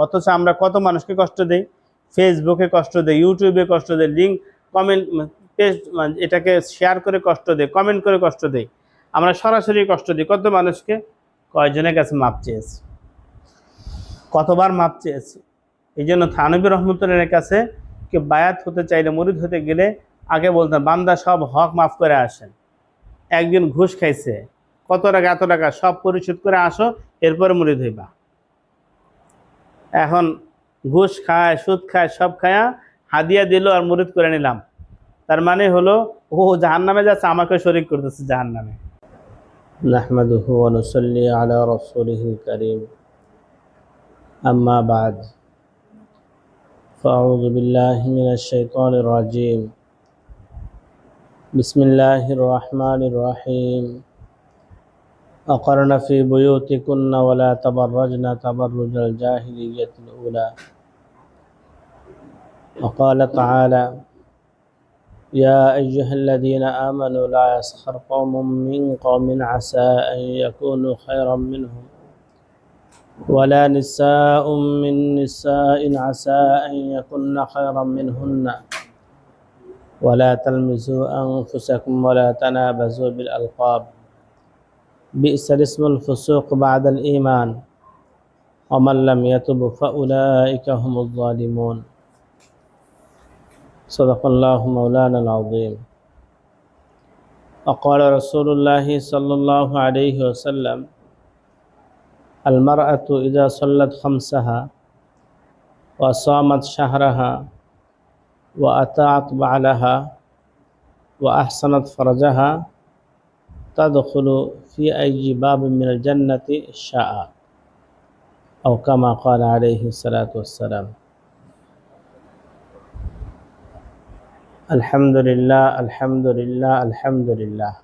অথচ আমরা কত মানুষকে কষ্ট দেই, ফেসবুকে কষ্ট দেই, ইউটিউবে কষ্ট দেই, লিঙ্ক কমেন্ট পেজ এটাকে শেয়ার করে কষ্ট দেই, কমেন্ট করে কষ্ট দেই, আমরা সরাসরি কষ্ট দিই কত মানুষকে। কয়জনের কাছে মাপ চেয়েছি, কতবার মাপ চেয়েছি। এই জন্য থানবী রহমতুল্লাহের কাছে কেউ বায়াত হতে চাইলে, মুরিদ হতে গেলে আগে বলতেন বান্দা সব হক মাফ করে আসেন। একদিন ঘুষ খাইছে, কত টাকা এত টাকা সব পরিশোধ করে আসো, এরপরে মুরিদ হইবা। এখন ঘুষ খায়, সুদ খায়, সব খায়া হাদিয়া দিল আর মুরিদ করে নিলাম, তার মানে হলো ও জাহান্নামে যাচ্ছে, আমাকে শরীক করতেছে জাহান্নামে। নাহমাদুহু ওয়া নুসাল্লি আলা রাসূলিহিল কারীম, আম্মা বা'দ, ফাআউযু বিল্লাহি মিনাশ শাইতানির রাজীম, বিসমিল্লাহির রহমানির রহিম। أقرن في بيوتكن ولا تبرجن تبرج الجاهلية الأولى. وقال تعالى: يا أيها الذين آمنوا لا يسخر قوم من قوم عسى أن يكونوا خيرا منهم ولا نساء من نساء عسى أن يكن خيرا منهن ولا تلمزوا أنفسكم ولا تنابزوا بالألقاب بئس الاسم الفسوق بعد الإيمان ومن لم يتب فأولئك هم الظالمون. صدق الله مولانا العظيم. وقال رسول الله صلى الله عليه وسلم: المرأة إذا صلت خمسها وصامت شهرها وأطاعت بعلها وأحسنت فرجها تدخل في أي باب من الجنة شاء، أو كما قال عليه الصلاة والسلام. আলহামদুলিল্লাহ, আলহামদুলিল্লাহ, আলহামদুলিল্লাহ।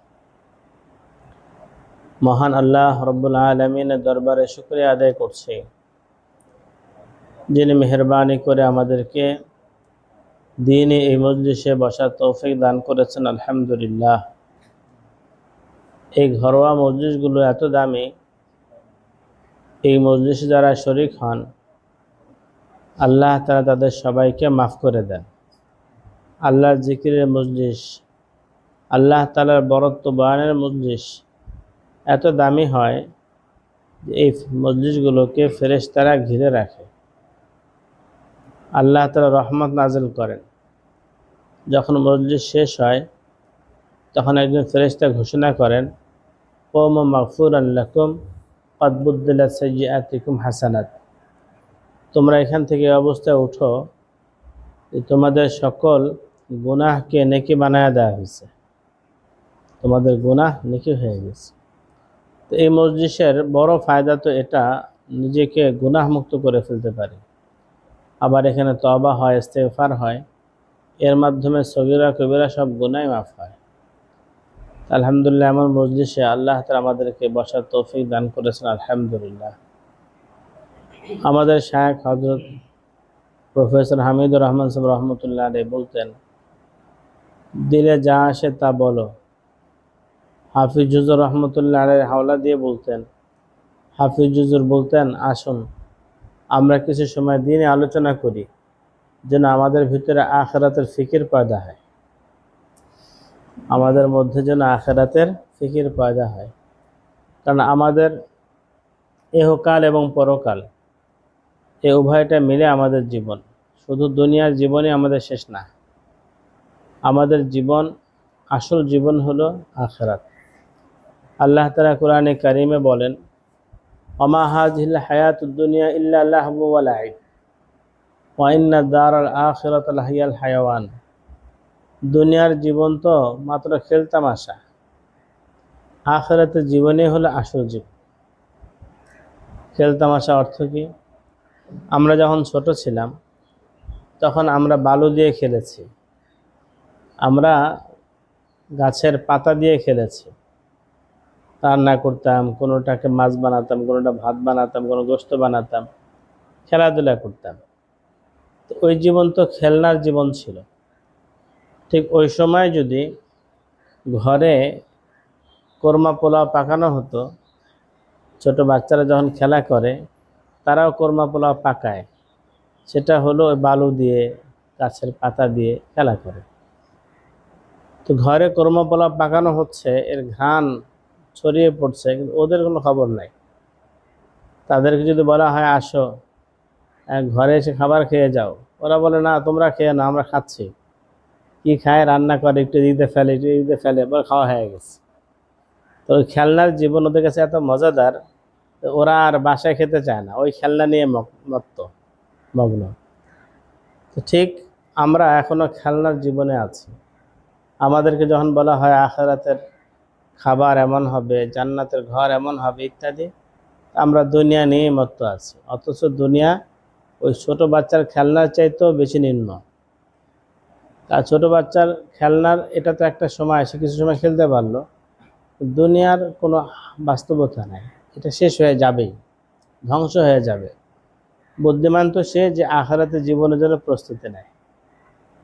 মহান আল্লাহ রব্বুল আলামিনের দরবারে শুকরিয়া আদায় করছি, যিনি মেহেরবানি করে আমাদেরকে দ্বীনে এই মজলিসে বসার তৌফিক দান করেছেন। আলহামদুলিল্লাহ। এই ঘরোয়া মজলিসগুলো এত দামি, এই মজলিসে যারা শরীক হন আল্লাহ তাআলা তাদের সবাইকে মাফ করে দেন। আল্লাহর জিকিরের মজলিস, আল্লাহ তাআলার বরত্ব বয়ানের মজলিস এত দামি হয় যে এই মজলিসগুলোকে ফেরেশতারা ঘিরে রাখে। আল্লাহ তাআলা রহমত নাজিল করেন। যখন মজলিস শেষ হয় তখন একজন ফেরেশতা ঘোষণা করেন, কওমু মাগফুরান লাকুম ক্বাদ বুদ্দিলাত সাইয়্যাতিকুম হাসানাত। তোমরা এখান থেকে অবস্থায় উঠো, তোমাদের সকল গুনাহকে নেকি বানায় দেওয়া হয়েছে, তোমাদের গুনাহ নেকি হয়ে গেছে। তো এই মজলিসের বড় ফায়দা তো এটা, নিজেকে গুনাহ মুক্ত করে ফেলতে পারি। আবার এখানে তওবা হয়, ইস্তেগফার হয়, এর মাধ্যমে সগীরা কবিরা সব গুনাহ মাফ হয়। আলহামদুলিল্লাহ, এমন মজলিসে আল্লাহ তাআলা আমাদেরকে বসার তৌফিক দান করেছেন। আলহামদুলিল্লাহ। আমাদের শায়েখ হযরত প্রফেসর হামিদুর রহমান সাহেব রহমতুল্লাহ আলাইহি বলতেন, দিলে যা আসে তা বলো। হাফিজ হুজুর রহমতুল্লাহ আলাইহি হাওলা দিয়ে বলতেন, হাফিজ হুজুর বলতেন, আসুন আমরা কিছু সময় দিনে আলোচনা করি, যেন আমাদের ভিতরে আখিরাতের ফিকির পয়দা হয়, আমাদের মধ্যে যেন আখিরাতের ফিকির পয়দা হয়। কারণ আমাদের ইহকাল এবং পরকাল এই উভয়টা মিলে আমাদের জীবন। শুধু দুনিয়ার জীবনই আমাদের শেষ না, আমাদের জীবন, আসল জীবন হলো আখিরাত। আল্লাহ তাআলা কোরআনে কারিমে বলেন, ওমা হাযিহিল হায়াতুদ দুনিয়া ইল্লা লাহবু ওয়া লাইব ওয়া ইন্নাদ দারাল আখিরাতা লাহিয়াল হায়াওয়ান। দুনিয়ার জীবন তো মাত্র খেলতামাশা, আখিরাতের জীবনই হলো আসল জীবন। খেলতামাশা অর্থ কি? আমরা যখন ছোট ছিলাম তখন আমরা বালু দিয়ে খেলেছি, আমরা গাছের পাতা দিয়ে খেলেছি, রান্না করতাম, কোনোটাকে মাছ বানাতাম, কোনোটা ভাত বানাতাম, কোনো গোশত বানাতাম, খেলাধুলা করতাম। তো ওই জীবন তো খেলনার জীবন ছিল। ঠিক ওই সময় যদি ঘরে কোরমা পোলাও পাকানো হতো, ছোট বাচ্চারা যখন খেলা করে তারাও কোরমা পোলাও পাকায়, সেটা হলো ওই বালু দিয়ে, গাছের পাতা দিয়ে খেলা করে। তো ঘরে কোরমা পোলাও পাকানো হচ্ছে, এর ঘ্রাণ ছড়িয়ে পড়ছে, কিন্তু ওদের কোনো খবর নাই। তাদেরকে যদি বলা হয় আসো ঘরে এসে খাবার খেয়ে যাও, ওরা বলে না তোমরা খেয়ে না, আমরা খাচ্ছি। কি খায়, রান্না করে, একটু দিতে ফেলে, একটু দিতে ফেলে, এবার খাওয়া হয়ে গেছে। তো ওই খেলনার জীবন ওদের কাছে এত মজাদার, ওরা আর বাসায় খেতে চায় না, ওই খেলনা নিয়ে মগ্ন। তো ঠিক আমরা এখনো খেলনার জীবনে আছি। আমাদেরকে যখন বলা হয় আখিরাতের খাবার এমন হবে, জান্নাতের ঘর এমন হবে ইত্যাদি, আমরা দুনিয়া নিয়ে মত্ত আছি। অথচ দুনিয়া ওই ছোট বাচ্চার খেলনার চাইতেও বেশি নিম্ন। আর ছোট বাচ্চার খেলনার এটা তো একটা সময়, সে কিছু সময় খেলতে পারলো, দুনিয়ার কোনো বাস্তবতা নাই, এটা শেষ হয়ে যাবেই, ধ্বংস হয়ে যাবে। বুদ্ধিমান তো সে যে আখিরাতের জীবনের জন্য প্রস্তুতি নেয়।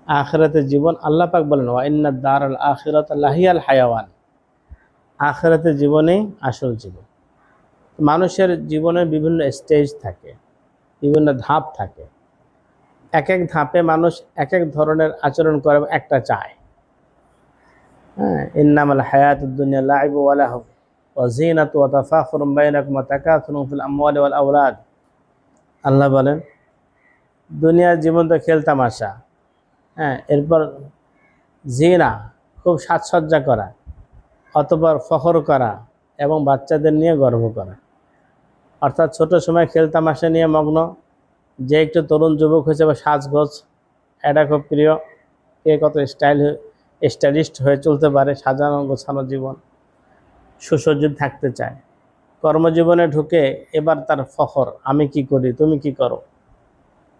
আখিরাতের জীবন, আল্লাহ পাক বলেন ওয়া ইন্না দারাল আখিরাতা লাহিয়াল হায়াওয়ান, আখিরাতের জীবনেই আসল জীবন। মানুষের জীবনের বিভিন্ন স্টেজ থাকে, বিভিন্ন ধাপ থাকে। এক এক ধাপে মানুষ এক এক ধরনের আচরণ করে, একটা চায়। হ্যাঁ, ইন্নামাল হায়াতুদ দুনিয়া লাইবু ওয়া লাহু ওয়া যিনাতু ওয়া তাফাখুরুম বাইনাকুম ওয়া তাকাসুরুম ফিল আমওয়ালি ওয়াল আওলাদ। আল্লাহ বলেন দুনিয়ার জীবন তো খেলতামাশা, হ্যাঁ, এরপর জিনা, খুব সাজসজ্জা করা, অতঃপর ফখর করা এবং বাচ্চাদের নিয়ে গর্ব করা। অর্থাৎ ছোট সময় খেলতামাশা নিয়ে মগ্ন, যে একটু তরুণ যুবক হয়েছে বা সাজগোজ এটা খুব প্রিয়, কে কত স্টাইলিস্ট হয়ে চলতে পারে, সাজানো গোছানো জীবন, সুসজ্জিত থাকতে চায়। কর্মজীবনে ঢুকে এবার তার ফখর, আমি কি করি, তুমি কি করো।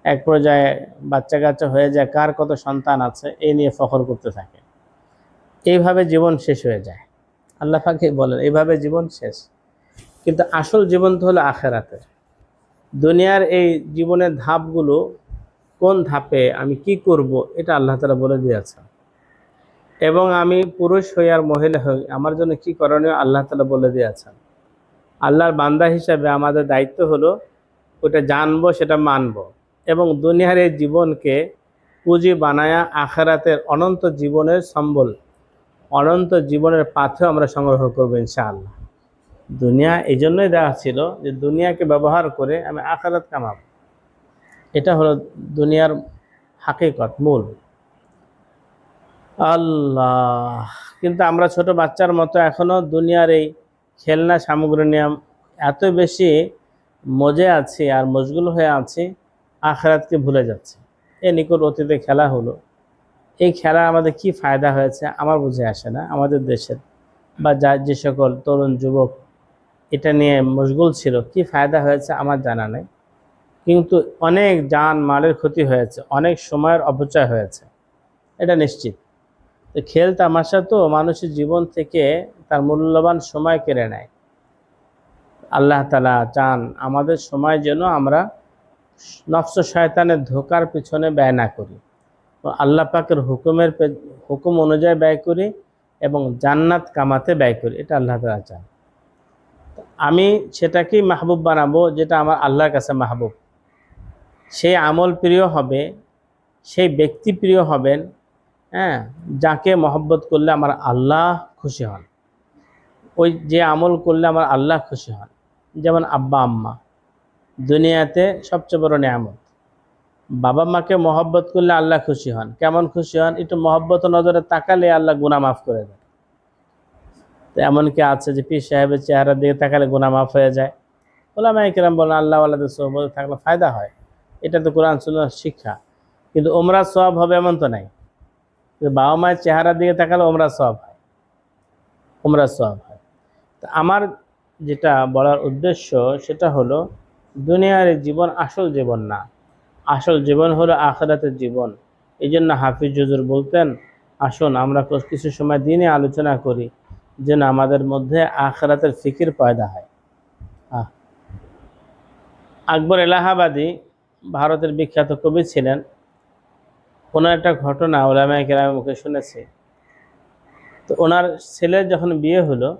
এক পর্যায়ে বাচ্চা কাচ্চা হয়ে যায়, কার কত সন্তান আছে এই নিয়ে ফখর করতে থাকে। এইভাবে জীবন শেষ হয়ে যায়। আল্লাহ পাক বলেন এইভাবে জীবন শেষ। কিন্তু আসল জীবন তো হলো আখিরাতের। দুনিয়ার এই জীবনের ধাপগুলো, কোন ধাপে আমি কি করব, এটা আল্লাহ তাআলা বলে দিয়েছেন। এবং আমি পুরুষ হই আর মহিলা হই, আমার জন্য কি করণীয় আল্লাহ তাআলা বলে দিয়েছেন। আল্লাহর বান্দা হিসাবে আমাদের দায়িত্ব হলো ওটা জানবো, সেটা মানবো, এবং দুনিয়ার এই জীবনকে পুঁজি বানায়া আখিরাতের অনন্ত জীবনের সম্বল, অনন্ত জীবনের পাথেও আমরা সংগ্রহ করবো ইনশাআল্লাহ। দুনিয়া এই জন্যই দেওয়া ছিল যে দুনিয়াকে ব্যবহার করে আমি আখিরাত কামাবো। এটা হলো দুনিয়ার হাকিকত, মূল। আল্লাহ, কিন্তু আমরা ছোট বাচ্চার মতো এখনো দুনিয়ার এই খেলনা সামগ্রী নিয়ে এত বেশি মজে আছি আর মশগুল হয়ে আছি, আখিরাতকে ভুলে যাচ্ছি। এই নিকট অতীতে খেলা হলো, এই খেলা আমাদের কি ফায়দা হয়েছে আমার বুঝে আসে না। আমাদের দেশের বা যে সকল তরুণ যুবক এটা নিয়ে মশগুল ছিল, কি ফায়দা হয়েছে আমার জানা নেই। কিন্তু অনেক জান মালের ক্ষতি হয়েছে, অনেক সময়ের অপচয় হয়েছে, এটা নিশ্চিত। খেল তামাশা তো মানুষের জীবন থেকে তার মূল্যবান সময় কেড়ে নেয়। আল্লাহ তাআলা চান আমাদের সময় যেন আমরা নফস শয়তানের ধোকার পিছনে ব্যয় না করি, আল্লাহ পাকের হুকুম অনুযায়ী ব্যয় করি এবং জান্নাত কামাতে ব্যয় করি। এটা আল্লাহ তাআলা চান। আমি সেটাকেই মাহবুব বানাবো যেটা আমার আল্লাহর কাছে মাহবুব। সেই আমল প্রিয় হবে, সেই ব্যক্তি প্রিয় হবেন, হ্যাঁ, যাকে মহব্বত করলে আমার আল্লাহ খুশি হন, ওই যে আমল করলে আমার আল্লাহ খুশি হন। যেমন আব্বা আম্মা দুনিয়াতে সবচেয়ে বড় নিয়ামত। বাবা মাকে মহব্বত করলে আল্লাহ খুশি হন। কেমন খুশি হন? একটু মহব্বত নজরে তাকালে আল্লাহ গুনাহ মাফ করে দেন। তো এমন কি আছে যে পীর সাহেবের চেহারা দিকে তাকালে গুনাহ মাফ হয়ে যায়? ওলামায়ে কেরাম বলেন আল্লাহ ওয়ালাদের সোহবতে থাকলে ফায়দা হয়, এটা তো কোরআন সুন্নাহর শিক্ষা। কিন্তু ওমরা সওয়াব হবে এমন তো নাই। বাবা মায়ের চেহারা দিকে তাকালে ওমরা সওয়াব হয়, ওমরা সওয়াব হয়। তো আমার যেটা বলার উদ্দেশ্য সেটা হলো দুনিয়ার জীবন আসল জীবন না, আসল জীবন হলো আখিরাতের জীবন। এই জন্য হাফিজ হুজুর বলতেন আসুন আমরা কিছু সময় দিনে আলোচনা করি যেন আমাদের মধ্যে আখিরাতের ফিকির পয়দা হয়। আকবর এলাহাবাদী ভারতের বিখ্যাত কবি ছিলেন। ওনার একটা ঘটনা উলামায়ে কেরামের মুখে শুনেছি। তো ওনার ছেলের যখন বিয়ে হলো,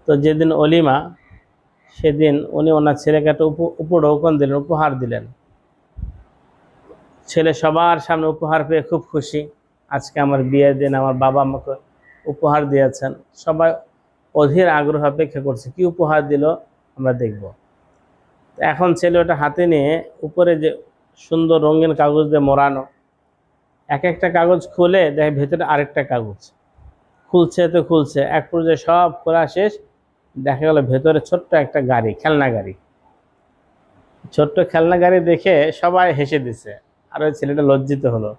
তো যেদিন অলিমা, সেদিন উনি ওনার ছেলেকে একটা উপঢৌকন দিলেন, উপহার দিলেন। ছেলে সবার সামনে উপহার পেয়ে খুব খুশি, আজকে আমার বিয়ের দিন, আমার বাবা আমাকে উপহার দিয়েছেন। সবাই অধীর আগ্রহ অপেক্ষা করছে কি উপহার দিল আমরা দেখব। এখন ছেলে ওটা হাতে নিয়ে উপরে যে সুন্দর রঙিন কাগজ দিয়ে মোড়ানো, এক একটা কাগজ খুলে দেখে ভেতরে আরেকটা কাগজ, খুলছে তো খুলছে, এক পর্যায়ে সব খোলা শেষ, দেখা গেল ভেতরে ছোট্ট একটা গাড়ি, খেলনা গাড়ি। ছোট্ট খেলনা গাড়ি দেখে সবাই হেসে দিছে, আর ওই ছেলেটা লজ্জিত হলো,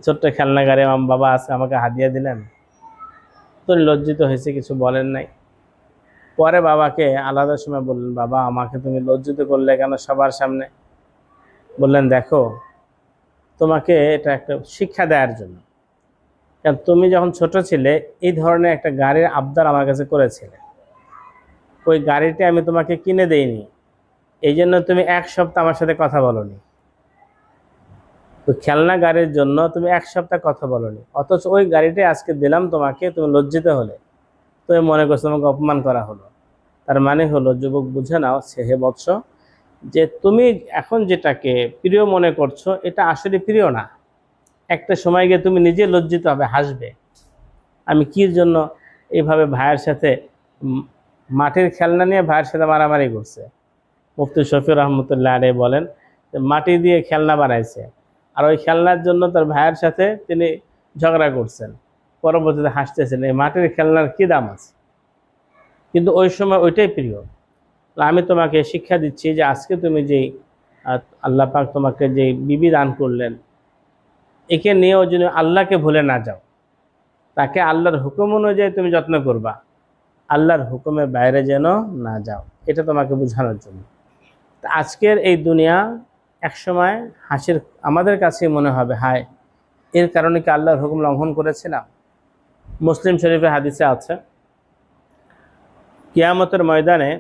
ছোট্ট খেলনা গাড়ি আমার বাবা আজকে আমাকে হাদিয়া দিলেন। তো লজ্জিত হয়েছে, কিছু বলেন নাই। পরে বাবাকে আলাদা সময় বললেন, বাবা আমাকে তুমি লজ্জিত করলে কেন সবার সামনে? বললেন, দেখো তোমাকে এটা একটা শিক্ষা দেওয়ার জন্য, কারণ তুমি যখন ছোট ছিলে এই ধরনের একটা গাড়ির আবদার আমার কাছে করেছিলে, ওই গাড়িটি আমি তোমাকে কিনে দেইনি, এই জন্য তুমি 1 সপ্তাহ আমার সাথে কথা বলোনি। ওই খেলনা গাড়ির জন্য তুমি 1 সপ্তাহ কথা বলোনি, অথচ ওই গাড়িটাই আজকে দিলাম তোমাকে, তুমি লজ্জিত হলে, তুমি মনে করছো তোমাকে অপমান করা হলো। তার মানে হলো, যুবক বুঝে নাও হে বৎস, যে তুমি এখন যেটাকে প্রিয় মনে করছো এটা আসলে প্রিয় না। একটা সময় গিয়ে তুমি নিজে লজ্জিত হবে, হাসবে, আমি কির জন্য এইভাবে ভাইয়ের সাথে মাটির খেলনা নিয়ে ভাইয়ের সাথে মারামারি করছে। মুফতি শফি রহমতুল্লাহ আলাইহি বলেন যে মাটি দিয়ে খেলনা বানাইছে, আর ওই খেলনার জন্য তার ভাইয়ের সাথে তিনি ঝগড়া করছেন, পরবর্তীতে হাসতেছেন, এই মাটির খেলনার কী দাম আছে। কিন্তু ওই সময় ওইটাই প্রিয়। আমি তোমাকে শিক্ষা দিচ্ছি যে আজকে তুমি যেই আল্লাহ পাক তোমাকে যে বিবি দান করলেন, একে নিয়েও যেন আল্লাহকে ভুলে না যাও, তাকে আল্লাহর হুকুম অনুযায়ী তুমি যত্ন করবা, আল্লাহর হুকুমের বাইরে যেন না যাও, এটা তোমাকে বোঝানোর জন্য। আজকের এই দুনিয়া একসময় হাসির, আমাদের কাছে মনে হবে হায় এর কারণে কি আল্লাহর হুকুম লঙ্ঘন করেছিলাম। মুসলিম শরীফে হাদিসে আছে, কিয়ামতের ময়দানে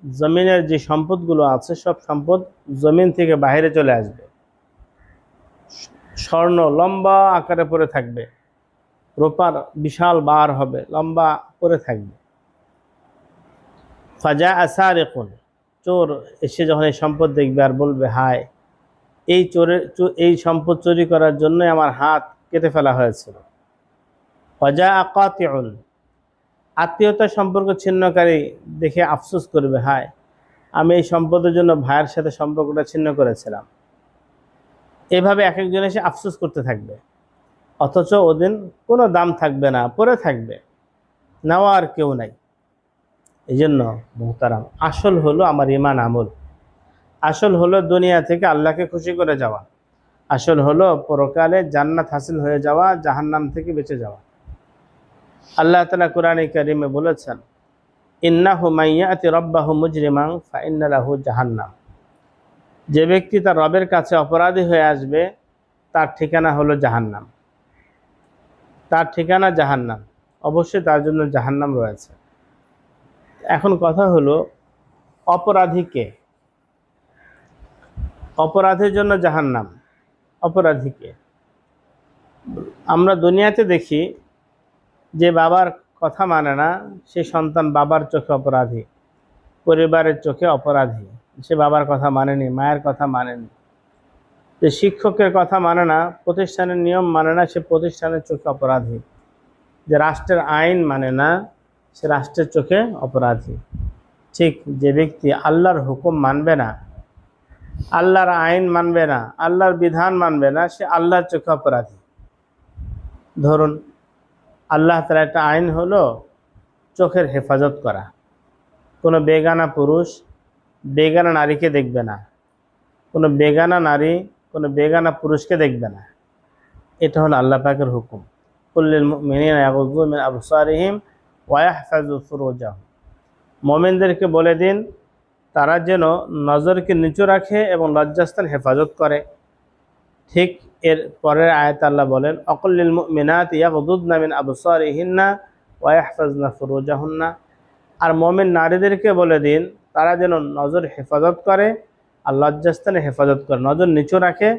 জমিনের যে সম্পদগুলো আছে সব সম্পদ জমিন থেকে বাইরে চলে আসবে, স্বর্ণ লম্বা আকারে পড়ে থাকবে, রূপার বিশাল বার হবে, লম্বা পড়ে থাকবে। ফাজা আসারিকুন, চোর এসে যখন এই সম্পদ দেখবে আর বলবে হায় এই সম্পদ চুরি করার জন্যই আমার হাত কেটে ফেলা হয়েছিল। ফাজা আকাতিউন, আত্মীয়তার সম্পর্ক ছিন্নকারী দেখে আফসোস করবে, হায় আমি এই সম্পদের জন্য ভাইয়ের সাথে সম্পর্কটা ছিন্ন করেছিলাম। এভাবে এক একজন এসে আফসোস করতে থাকবে, অথচ ওদিন কোনো দাম থাকবে না, পড়ে থাকবে, নেওয়ার কেউ নাই। এই জন্য মুহতারাম, আসল হলো আমার ঈমান আমল, আসল হলো দুনিয়া থেকে আল্লাহকে খুশি করে যাওয়া, আসল হলো পরকালে জান্নাত হাসিল হয়ে যাওয়া, জাহান্নাম থেকে বেঁচে যাওয়া। আল্লাহ তাআলা কোরআনে কারিমে বলেছেন, ইন্নাহু মাইয়াতি রাব্বাহু মুজরিমান ফাইন্না লাহু জাহান্নাম, যে ব্যক্তি তার রবের কাছে অপরাধী হয়ে আসবে তার ঠিকানা হলো জাহান্নাম, তার ঠিকানা জাহান্নাম, অবশ্যই তার জন্য জাহান্নাম রয়েছে। এখন কথা হলো অপরাধীকে, অপরাধের জন্য জাহান্নাম, অপরাধীকে আমরা দুনিয়াতে দেখি যে বাবার কথা মানে না, সে সন্তান বাবার চোখে অপরাধী, পরিবারের চোখে অপরাধী, সে বাবার কথা মানেনি, মায়ের কথা মানেনি। যে শিক্ষকের কথা মানে না, প্রতিষ্ঠানের নিয়ম মানে না, সে প্রতিষ্ঠানের চোখে অপরাধী। যে রাষ্ট্রের আইন মানে না, সে রাষ্ট্রের চোখে অপরাধী। ঠিক যে ব্যক্তি আল্লাহর হুকুম মানবে না, আল্লাহর আইন মানবে না, আল্লাহর বিধান মানবে না, সে আল্লাহর চোখে অপরাধী। ধরুন আল্লাহ তাআলা একটা আইন হলো চোখের হেফাজত করা, কোনো বেগানা পুরুষ বেগানা নারীকে দেখবে না, কোনো বেগানা নারী কোনো বেগানা পুরুষকে দেখবে না, এটা হলো আল্লাহ পাকের হুকুম। কুল্লিল মুমিনিনা ইয়াগুযু মিন আবসারিহিম ওয়া ইয়াহফাযু ফুরুজাহুম, মুমিনদেরকে বলে দিন তারা যেন নজরকে নিচু রাখে এবং লজ্জাস্থান হেফাজত করে। ঠিক এর পরের আয়াত আল্লাহ বলেন, অকুল্লিল মুমিনাতি ইয়াগুযুদনা মিন আবসারিহিন্না ওয়া ইয়াহফাযনা ফুরুজাহুন্না, আর মুমিন নারীদেরকে বলে দিন তারা যেন নজর হেফাজত করে আর লজ্জাস্থানে হেফাজত করে, নজর নিচু রাখে,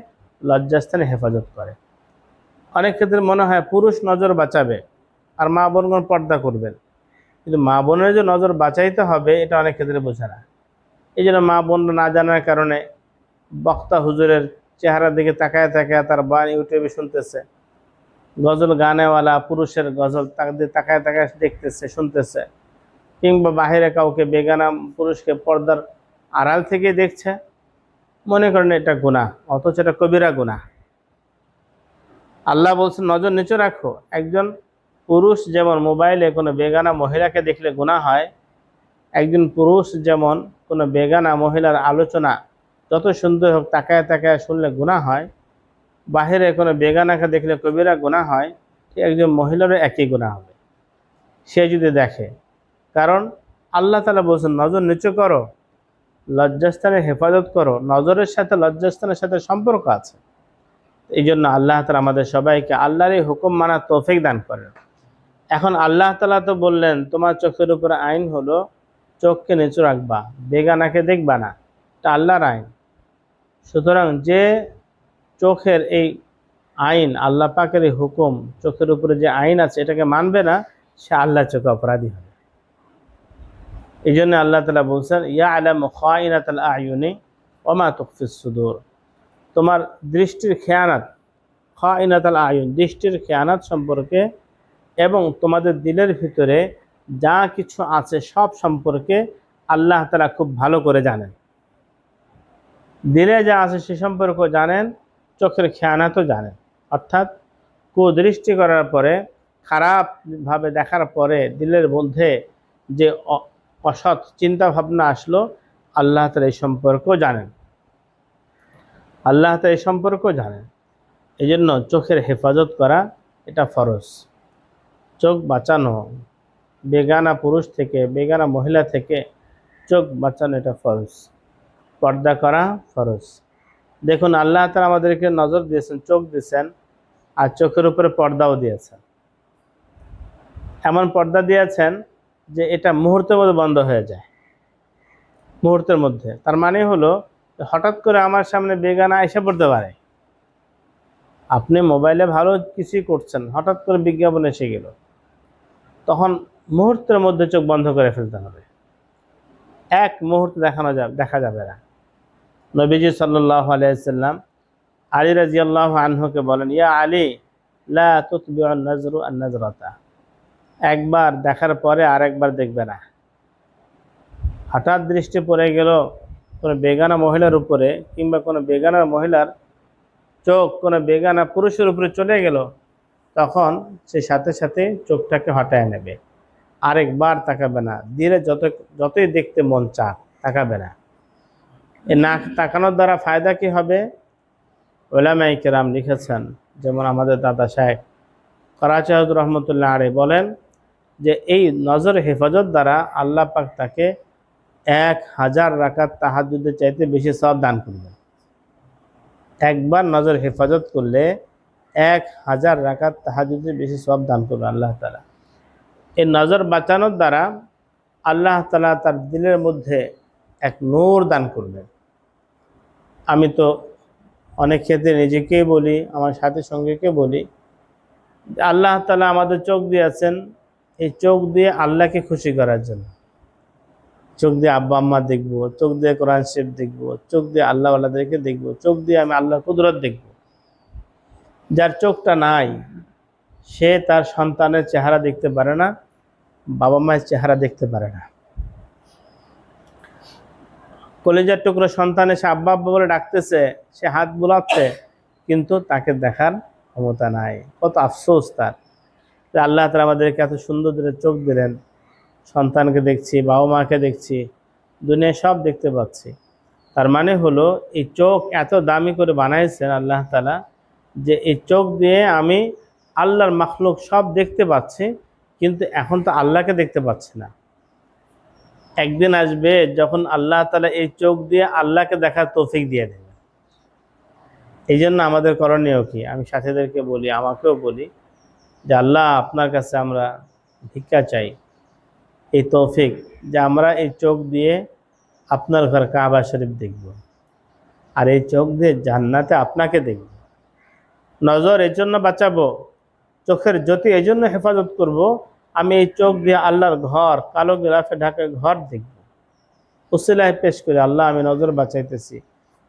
লজ্জাস্থানে হেফাজত করে। অনেক ক্ষেত্রে মনে হয় পুরুষ নজর বাঁচাবে আর মা বোনগণ পর্দা করবেন, কিন্তু মা বোনের যে নজর বাঁচাইতে হবে এটা অনেক ক্ষেত্রে বোঝে না। এই জন্য মা বোন না জানার কারণে বক্তা হুজুরের চেহারার দিকে তাকায় তাকায় তার বান ইউটিউবে শুনতেছে, গজল গানেওয়ালা পুরুষের গজল তাদের তাকায় তাকায় দেখতেছে শুনতেছে, কিংবা বাহিরে কাউকে বেগানা পুরুষকে পর্দার আড়াল থেকে দেখছে, মনে করেন এটা গুনাহ, অথচ এটা কবিরা গুনাহ। আল্লাহ বলছেন নজর নিচু রাখো। একজন পুরুষ যেমন মোবাইলে কোনো বেগানা মহিলাকে দেখলে গুনাহ হয়, একজন পুরুষ যেমন কোনো বেগানা মহিলার আলোচনা যত সুন্দর হোক তাকায় তাকায় শুনলে গুনাহ হয়, বাহিরে কোনো বেগানাকে দেখলে কবিরা গুনাহ হয়, ঠিক একজন মহিলারও একই গুনাহ হবে সে যদি দেখে। কারণ আল্লাহ তাআলা বলছেন নজর নিচু করো, লজ্জাস্থানের হেফাজত করো। নজরের সাথে লজ্জাস্থানের সাথে সম্পর্ক আছে। এই জন্য আল্লাহ তাআলা আমাদের সবাইকে আল্লাহর এই হুকুম মানার তৌফিক দান করেন। এখন আল্লাহ তাআলা তো বললেন তোমার চোখের উপরে আইন হলো চোখকে নিচু রাখবা, বেগানাকে দেখবা না, এটা আল্লাহর আইন। সুতরাং যে চোখের এই আইন, আল্লাহ পাকের এই হুকুম, চোখের উপরে যে আইন আছে এটাকে মানবে না, সে আল্লাহর চোখে অপরাধী হবে। এই জন্য আল্লাহ তাআলা বলছেন ইয়ালামু খাইনাতাল আয়ুনি ওয়া মা তুখফিস সুদূর। তোমার দৃষ্টির খেয়ানাত, খাইনাতাল আয়ুন দৃষ্টির খেয়ানাত সম্পর্কে এবং তোমাদের দিলের ভিতরে যা কিছু আছে সব সম্পর্কে আল্লাহ তাআলা খুব ভালো করে জানেন। দিলে যা আছে সে সম্পর্কে জানেন, চোখের খেয়ানাতও জানেন। অর্থাৎ কুদৃষ্টি করার পরে, খারাপভাবে দেখার পরে দিলের মধ্যে যে অসৎ চিন্তা ভাবনা আসলো, আল্লাহ তাআলা এই সম্পর্কেও জানেন। আল্লাহ তাআলা এই সম্পর্কেও জানেন। এই জন্য চোখের হেফাজত করা এটা ফরজ। চোখ বাঁচানো, বেগানা পুরুষ থেকে বেগানা মহিলা থেকে চোখ বাঁচানো এটা ফরজ। পর্দা করা ফরজ। দেখুন আল্লাহ তাআলা আমাদেরকে নজর দিয়েছেন, চোখ দিয়েছেন, আর চোখের উপরে পর্দাও দিয়েছেন। এমন পর্দা দিয়েছেন যে এটা মুহূর্তের মধ্যে বন্ধ হয়ে যায়, মুহূর্তের মধ্যে। তার মানে হলো হঠাৎ করে আমার সামনে বেগানা এসে পড়তে পারে। আপনি মোবাইলে ভালো কিছুই করছেন, হঠাৎ করে বিজ্ঞাপন এসে গেল, তখন মুহূর্তের মধ্যে চোখ বন্ধ করে ফেলতে হবে। এক মুহূর্তে দেখা যাবে না। নবীজি সাল্লাল্লাহু আলাইহি ওয়াসাল্লাম আলী রাদিয়াল্লাহু আনহুকে বলেন, ইয়া আলী লা তুতবিউন নাজরু আন নাজরাতা, একবার দেখার পরে আরেকবার দেখবে না। হঠাৎ দৃষ্টি পড়ে গেল কোনো বেগানা মহিলার উপরে, কিংবা কোনো বেগানা মহিলার চোখ কোনো বেগানা পুরুষের উপরে চলে গেল, তখন সে সাথে সাথে চোখটাকে হটায় নেবে, আরেকবার তাকাবে না। দিলে যতই দেখতে মন চাক তাকাবে না। এই না তাকানোর দ্বারা ফায়দা কি হবে? উলামায়ে কেরাম লিখেছেন, যেমন আমাদের দাদা শায়েখ করাচি হযরত রহমতুল্লাহ আলাইহি বলেন যে এই নজর হেফাজত দ্বারা আল্লাহ পাক তাকে 1000 রাকাত তাহাজ্জুদের চাইতে বেশি সওয়াব দান করবেন। একবার নজর হেফাজত করলে 1000 রাকাত তাহাজ্জুদের বেশি সওয়াব দান করবেন আল্লাহ তাআলা। এই নজর বাঁচানোর দ্বারা আল্লাহ তাআলা তার দিলের মধ্যে এক নূর দান করবেন। আমি তো অনেক ক্ষেত্রে নিজেকেই বলি, আমার সাথী সঙ্গীকে বলি, আল্লাহ তাআলা আমাদের চোখ দিয়েছেন এই চোখ দিয়ে আল্লাহকে খুশি করার জন্য। চোখ দিয়ে আব্বা আম্মা দেখবো, চোখ দিয়ে কোরআন শরীফ দেখবো, চোখ দিয়ে আল্লাহওয়ালাদেরকে দেখবো, চোখ দিয়ে আমি আল্লাহর কুদরত দেখবো। যার চোখটা নাই সে তার সন্তানের চেহারা দেখতে পারে না, বাবা মায়ের চেহারা দেখতে পারে না। কলিজার টুকরো সন্তান এসে আব্বা আব্বা বলে ডাকতেছে, সে হাত বুলাচ্ছে, কিন্তু তাকে দেখার ক্ষমতা নাই। কত আফসোস তার। আল্লাহ তাআলা আমাদেরকে এত সুন্দর করে চোখ দিলেন, সন্তানকে দেখছি, বাবা মাকে দেখছি, দুনিয়ায় সব দেখতে পাচ্ছি। তার মানে হলো এই চোখ এত দামি করে বানাইছেন আল্লাহ তাআলা যে এই চোখ দিয়ে আমি আল্লাহর মাখলুক সব দেখতে পাচ্ছি, কিন্তু এখন তো আল্লাহকে দেখতে পাচ্ছি না। একদিন আসবে যখন আল্লাহ তাআলা এই চোখ দিয়ে আল্লাহকে দেখার তৌফিক দিয়ে দেবে। এই জন্য আমাদের করণীয় কি? আমি সাথীদেরকে বলি, আমাকেও বলি যে আল্লাহ আপনার কাছে আমরা ভিক্ষা চাই এই তৌফিক, যে আমরা এই চোখ দিয়ে আপনার ঘর কাবা শরীফ দেখব, আর এই চোখ দিয়ে জান্নাতে আপনাকে দেখব। নজর এই জন্য বাঁচাবো, চোখের জ্যোতি এই জন্য হেফাজত করব, আমি এই চোখ দিয়ে আল্লাহর ঘর, কালো গিলাফে ঢাকা ঘর দেখব। উসিলায় পেশ করে, আল্লাহ আমি নজর বাঁচাইতেছি,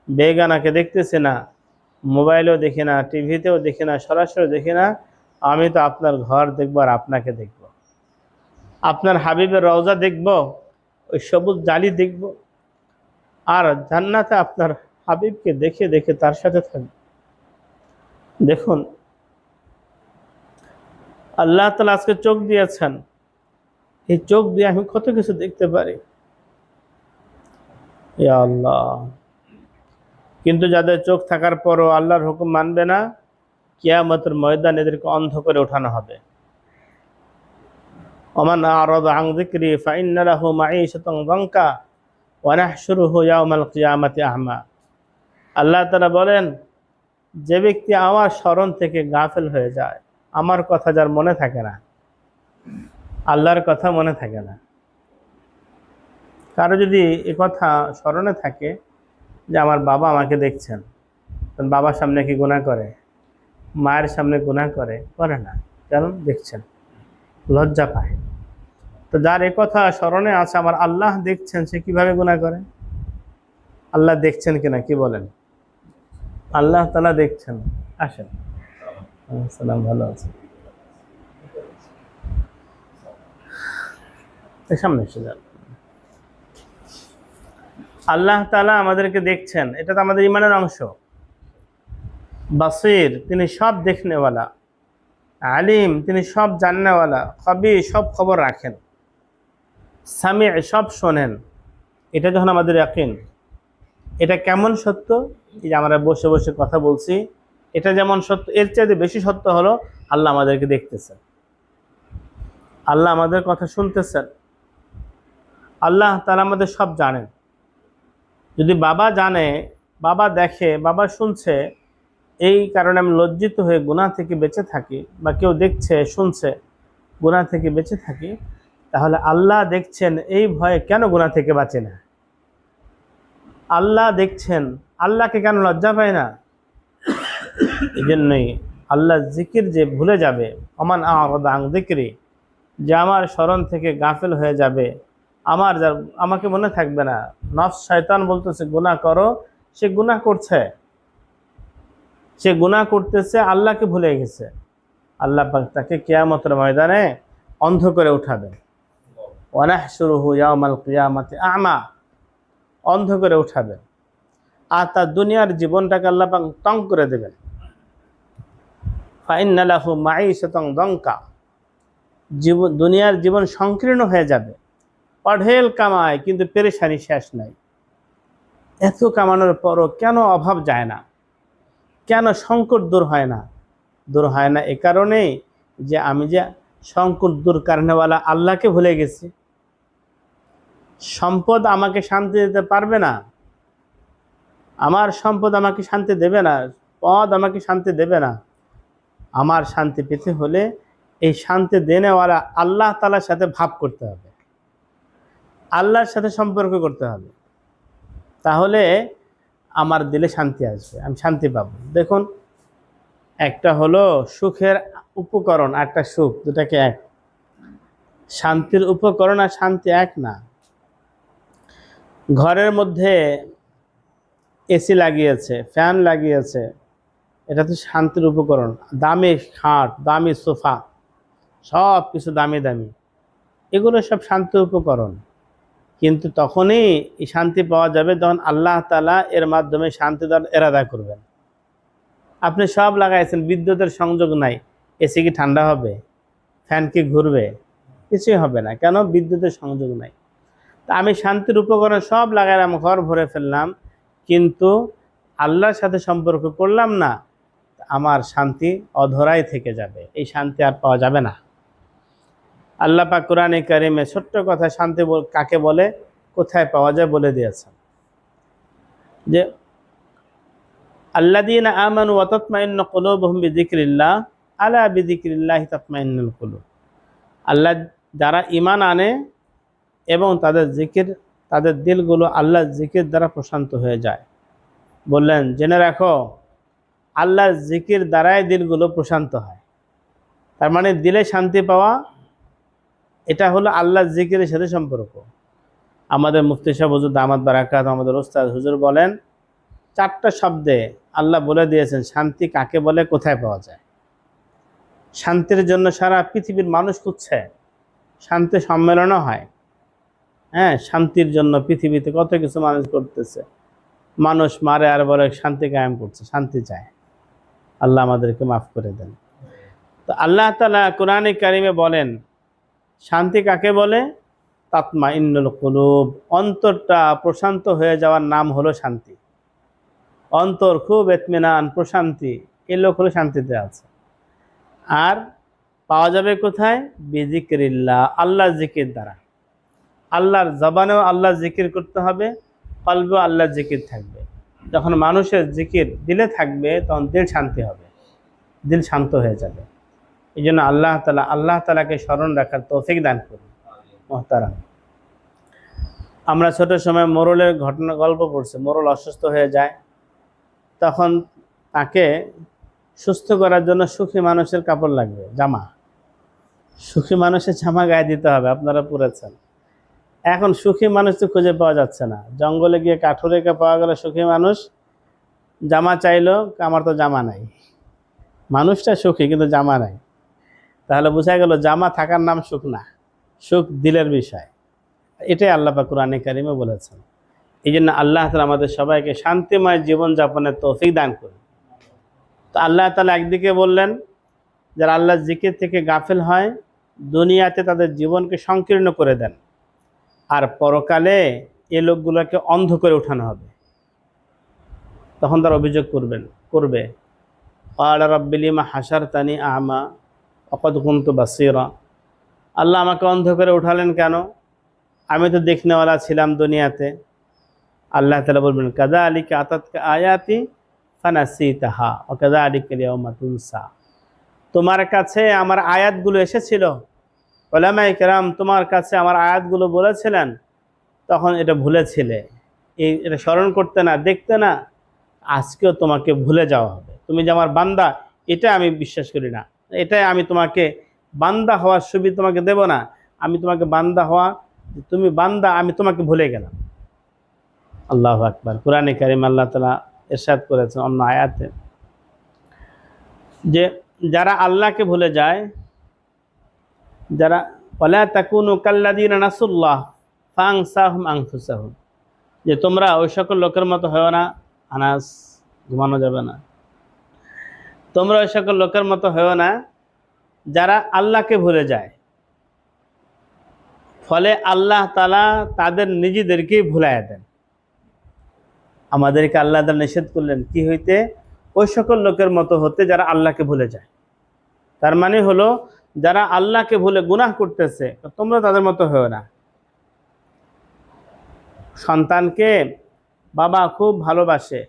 বেগানাকে দেখতেছি না, মোবাইলেও দেখি না, টিভিতেও দেখি না, সরাসরি দেখি না, আমি তো আপনার ঘর দেখব আর আপনাকে দেখব, আপনার হাবিবের রওজা দেখব, ওই সবুজ জালি দেখব, আর জান্নাতে আপনার হাবিবকে দেখে দেখে তার সাথে থাকব। দেখুন, আল্লাহ তাআলা আজকে চোখ দিয়েছেন, এই চোখ দিয়ে আমি কত কিছু দেখতে পারি, ইয়া আল্লাহ। কিন্তু যাদের চোখ থাকার পরও আল্লাহর হুকুম মানবে না, কিয়ামতের ময়দানে এদেরকে অন্ধ করে ওঠানো হবে। ওমান আরাদা আন যিকরি ফাইন্না লাহু মাঈশাতান যানকা ওয়া নাহশুরুহু ইয়াওমাল কিয়ামাতি আ'মা। আল্লাহ তাআলা বলেন, যে ব্যক্তি আমার স্মরণ থেকে গাফেল হয়ে যায়, আমার কথা যার মনে থাকে না, আল্লাহর কথা মনে থাকে না। কারো যদি এ কথা স্মরণে থাকে যে আমার বাবা আমাকে দেখছেন, বাবার সামনে কি গুনাহ করে, মায়ের সামনে গুনাহ করে, করে না, কারণ দেখছেন, লজ্জা পায়। তো যার এ কথা স্মরণে আছে আমার আল্লাহ দেখছেন, সে কিভাবে গুনাহ করে? আল্লাহ দেখছেন কিনা কি বলেন? আল্লাহ তাআলা দেখছেন। আসেন, সালাম, ভালো আছে, সামনে এসে যান। আল্লাহ তাআলা আমাদেরকে দেখছেন, এটা তো আমাদের ইমানের অংশ। বাসির, তিনি সব দেখনেওয়ালা। আলিম, তিনি সব জাননেওয়ালা। খবীর, সব খবর রাখেন। সামি, সব শোনেন। এটা যখন আমাদের ইয়াকিন, এটা কেমন সত্য? এই যে আমরা বসে বসে কথা বলছি, এটা যেমন সত্য, এর চাইতে বেশি সত্য হলো আল্লাহ আমাদেরকে দেখতেছেন, আল্লাহ আমাদের কথা শুনতেছেন, আল্লাহ তাআলা আমাদের সব জানেন। যদি বাবা জানে, বাবা দেখে, বাবা শুনছে, এই কারণে আমি লজ্জিত হয়ে গুনাহ থেকে বেঁচে থাকি, বা কেউ দেখছে শুনছে গুনাহ থেকে বেঁচে থাকি, তাহলে আল্লাহ দেখছেন এই ভয়ে কেন গুনাহ থেকে বাঁচে না? আল্লাহ দেখছেন, আল্লাহকে কেন লজ্জা পায় না? এই জন্যই আল্লাহ জিকির যে ভুলে যাবে, ওমান আ'রাদা আন যিকরি, যে আমার স্মরণ থেকে গাফেল হয়ে যাবে, আমাকে মনে থাকবে না, নফস শয়তান বলতেছে গুনাহ করো, সে গুনাহ করছে, সে গুনাহ করতেছে, আল্লাহকে ভুলে গেছে। আল্লাহ পাক তাকে কিয়ামতের ময়দানে অন্ধ করে উঠাবেন। ওয়া নাহশুরুহু ইয়াওমাল কিয়ামাতি আ'মা, অন্ধ করে উঠাবেন, আর তার দুনিয়ার জীবনটাকে আল্লাহ পাক তং করে দেবেন। ফাইন্না লাহু মাঈশাতান যানকা, দুনিয়ার জীবন সংকীর্ণ হয়ে যাবে। অঢেল কামায়, কিন্তু পেরেশানি শেষ নাই। এত কামানোর পরও কেন অভাব যায় না, কেন সংকট দূর হয় না? দূর হয় না এ কারণেই যে আমি যে সংকট দূর কারণেওয়ালা আল্লাহকে ভুলে গেছি। সম্পদ আমাকে শান্তি দিতে পারবে না, আমার সম্পদ আমাকে শান্তি দেবে না, পদ আমাকে শান্তি দেবে না। আমার শান্তি পেতে হলে এই শান্তি দেনেওয়ালা আল্লাহ তাআলার সাথে ভাব করতে হবে, আল্লাহর সাথে সম্পর্ক করতে হবে, তাহলে আমার দিলে শান্তি আসবে, আমি শান্তি পাবো। দেখুন, একটা হলো সুখের উপকরণ, একটা সুখ, দুটাকে এক। শান্তির উপকরণ আর শান্তি এক না। ঘরের মধ্যে এসি লাগিয়েছে, ফ্যান লাগিয়েছে, এটা তো শান্তির উপকরণ। দামি খাট, দামি সোফা, সব কিছু দামি দামি, এগুলো সব শান্তির উপকরণ। কিন্তু তখনই এই শান্তি পাওয়া যাবে যখন আল্লাহ তাআলা এর মাধ্যমে শান্তি দেওয়ার এরাদা করবেন। আপনি সব লাগাইছেন, বিদ্যুতের সংযোগ নাই, এসি কি ঠান্ডা হবে? ফ্যান কি ঘুরবে? কিছুই হবে না। কেন? বিদ্যুতের সংযোগ নাই। তা আমি শান্তির উপকরণ সব লাগাইলাম, ঘর ভরে ফেললাম, কিন্তু আল্লাহর সাথে সম্পর্ক করলাম না, আমার শান্তি অধরাই থেকে যাবে, এই শান্তি আর পাওয়া যাবে না। আল্লাহ পাক কোরআনে কারিমে ছোট্ট কথা শান্তি কাকে বলে, কোথায় পাওয়া যায় বলে দিয়েছেন, যে আল্লাযীনা আমানু ওয়া তাতমাইন্নু কুলুবুহুম বিযিকরিল্লাহ আলা বিযিকরিল্লাহি তাতমাইন্নুল কুলুব। আল্লাহ, যারা ঈমান আনে এবং তাদের জিকির, তাদের দিলগুলো আল্লাহর জিকির দ্বারা প্রশান্ত হয়ে যায়। বললেন, জেনে রাখো, আল্লাহর জিকির দ্বারাই দিলগুলো প্রশান্ত হয়। তার মানে দিলে শান্তি পাওয়া এটা হলো আল্লাহর জিকিরের সাথে সম্পর্ক। আমাদের মুফতি সাহেব হুজুর দামাত বারাকাত, আমাদের ওস্তাদ হুজুর বলেন, 4টা শব্দে আল্লাহ বলে দিয়েছেন শান্তি কাকে বলে, কোথায় পাওয়া যায়। শান্তির জন্য সারা পৃথিবীর মানুষ খুঁজছে, শান্তি সম্মেলনও হয়। হ্যাঁ, শান্তির জন্য পৃথিবীতে কত কিছু মানুষ করতেছে। মানুষ মারে আর বলে শান্তি কায়েম করছে, শান্তি চায়। আল্লাহ আমাদেরকে মাফ করে দেন। তো আল্লাহ তাআলা কোরআনে কারিমে বলেন শান্তি কাকে বলে, তাতমাইন্নুল কুলুব, অন্তরটা প্রশান্ত হয়ে যাওয়ার নাম হলো শান্তি। অন্তর খুব ইতমিনান, প্রশান্তি, এই লোক হলো শান্তিতে আছে। আর পাওয়া যাবে কোথায়, বিজিকিরিল্লাহ, আল্লাহর জিকির দ্বারা। আল্লাহর জবানেও আল্লাহ জিকির করতে হবে, কলবেও আল্লাহর জিকির থাকবে। যখন মানুষের জিকির দিলে থাকবে তখন দিল শান্তি হবে, দিল শান্ত হয়ে যাবে। এই জন্য আল্লাহ তাআলাকে স্মরণ রাখার তৌফিক দান করুন। মুহতারাম, আমরা ছোট সময় মোরলের ঘটনা গল্প পড়ছি। মোরল অসুস্থ হয়ে যায়, তখন তাকে সুস্থ করার জন্য সুখী মানুষের কাপড় লাগবে, জামা। সুখী মানুষের জামা গায়ে দিতে হবে, আপনারা পড়েছেন। এখন সুখী মানুষ তো খুঁজে পাওয়া যাচ্ছে না। জঙ্গলে গিয়ে কাঠুরেকে পাওয়া গেল সুখী মানুষ, জামা চাইলো, আমার তো জামা নাই। মানুষটা সুখী কিন্তু জামা নাই। তাহলে বোঝা গেল জামা থাকার নাম সুখ না, সুখ দিলের বিষয়। এটাই আল্লাহ পাক কোরআনে কারিমে বলেছেন। এই জন্য আল্লাহ তাআলা আমাদের সবাইকে শান্তিময় জীবনযাপনের তৌফিক দান করুন। তো আল্লাহ তাআলা একদিকে বললেন যারা আল্লাহর জিকির থেকে গাফেল হয় দুনিয়াতে তাদের জীবনকে সংকীর্ণ করে দেন, আর পরকালে এই লোকগুলোকে অন্ধ করে উঠানো হবে। তখন তারা অভিযোগ করবে ক্বালা রাব্বি লিমা হাশারতানি আ'মা ওয়া ক্বাদ কুনতু বাসীরা, আল্লাহ আমাকে অন্ধ করে উঠালেন কেন, আমি তো দেখনেওয়ালা ছিলাম দুনিয়াতে। আল্লাহ তাআলা বলবেন কাযালিকা আতাতকা আয়াতি ফানাসিতাহা ওয়া কাযালিকাল ইয়াওমা তুনসা, তোমার কাছে আমার আয়াতগুলো এসেছিল, উলামায়ে কেরাম তোমার কাছে আমার আয়াতগুলো বলেছিলেন, তখন এটা ভুলেছিলে, এটা স্মরণ করতে না, দেখতে না, আজকেও তোমাকে ভুলে যাওয়া হবে। তুমি যে আমার বান্দা এটা আমি বিশ্বাস করি না, এটাই আমি তোমাকে বান্দা হওয়ার সুবিধা তোমাকে দেব না। আমি তোমাকে বান্দা হওয়া, তুমি বান্দা, আমি তোমাকে ভুলে গেলাম। আল্লাহু আকবার। কোরআনে কারিম আল্লাহ তাআলা ইরশাদ করেছেন অন্য আয়াতে যে যারা আল্লাহকে ভুলে যায়, যারা ওয়ালা তাকুনু কাল্লাযিনা নাসুল্লাহ ফাআনসাহুম আনফুসাহুম, যে তোমরা ওই সকল লোকের মতো হও না। আনাস, ঘুমানো যাবে না। তোমরা ওই সকল লোকের মতো হও না যারা আল্লাহকে ভুলে যায়, ফলে আল্লাহ তাআলা তাদের নিজেদেরকেই ভুলাইয়া দেন। আমাদেরকে আল্লাহ তাআলা নিষেধ করলেন কি হইতে, ওই সকল লোকের মতো হতে যারা আল্লাহকে ভুলে যায়। তার মানে হলো যারা আল্লাহকে ভুলে গুনাহ করতেছে তোমরা তাদের মতো হও না। সন্তানকে বাবা খুব ভালোবাসে,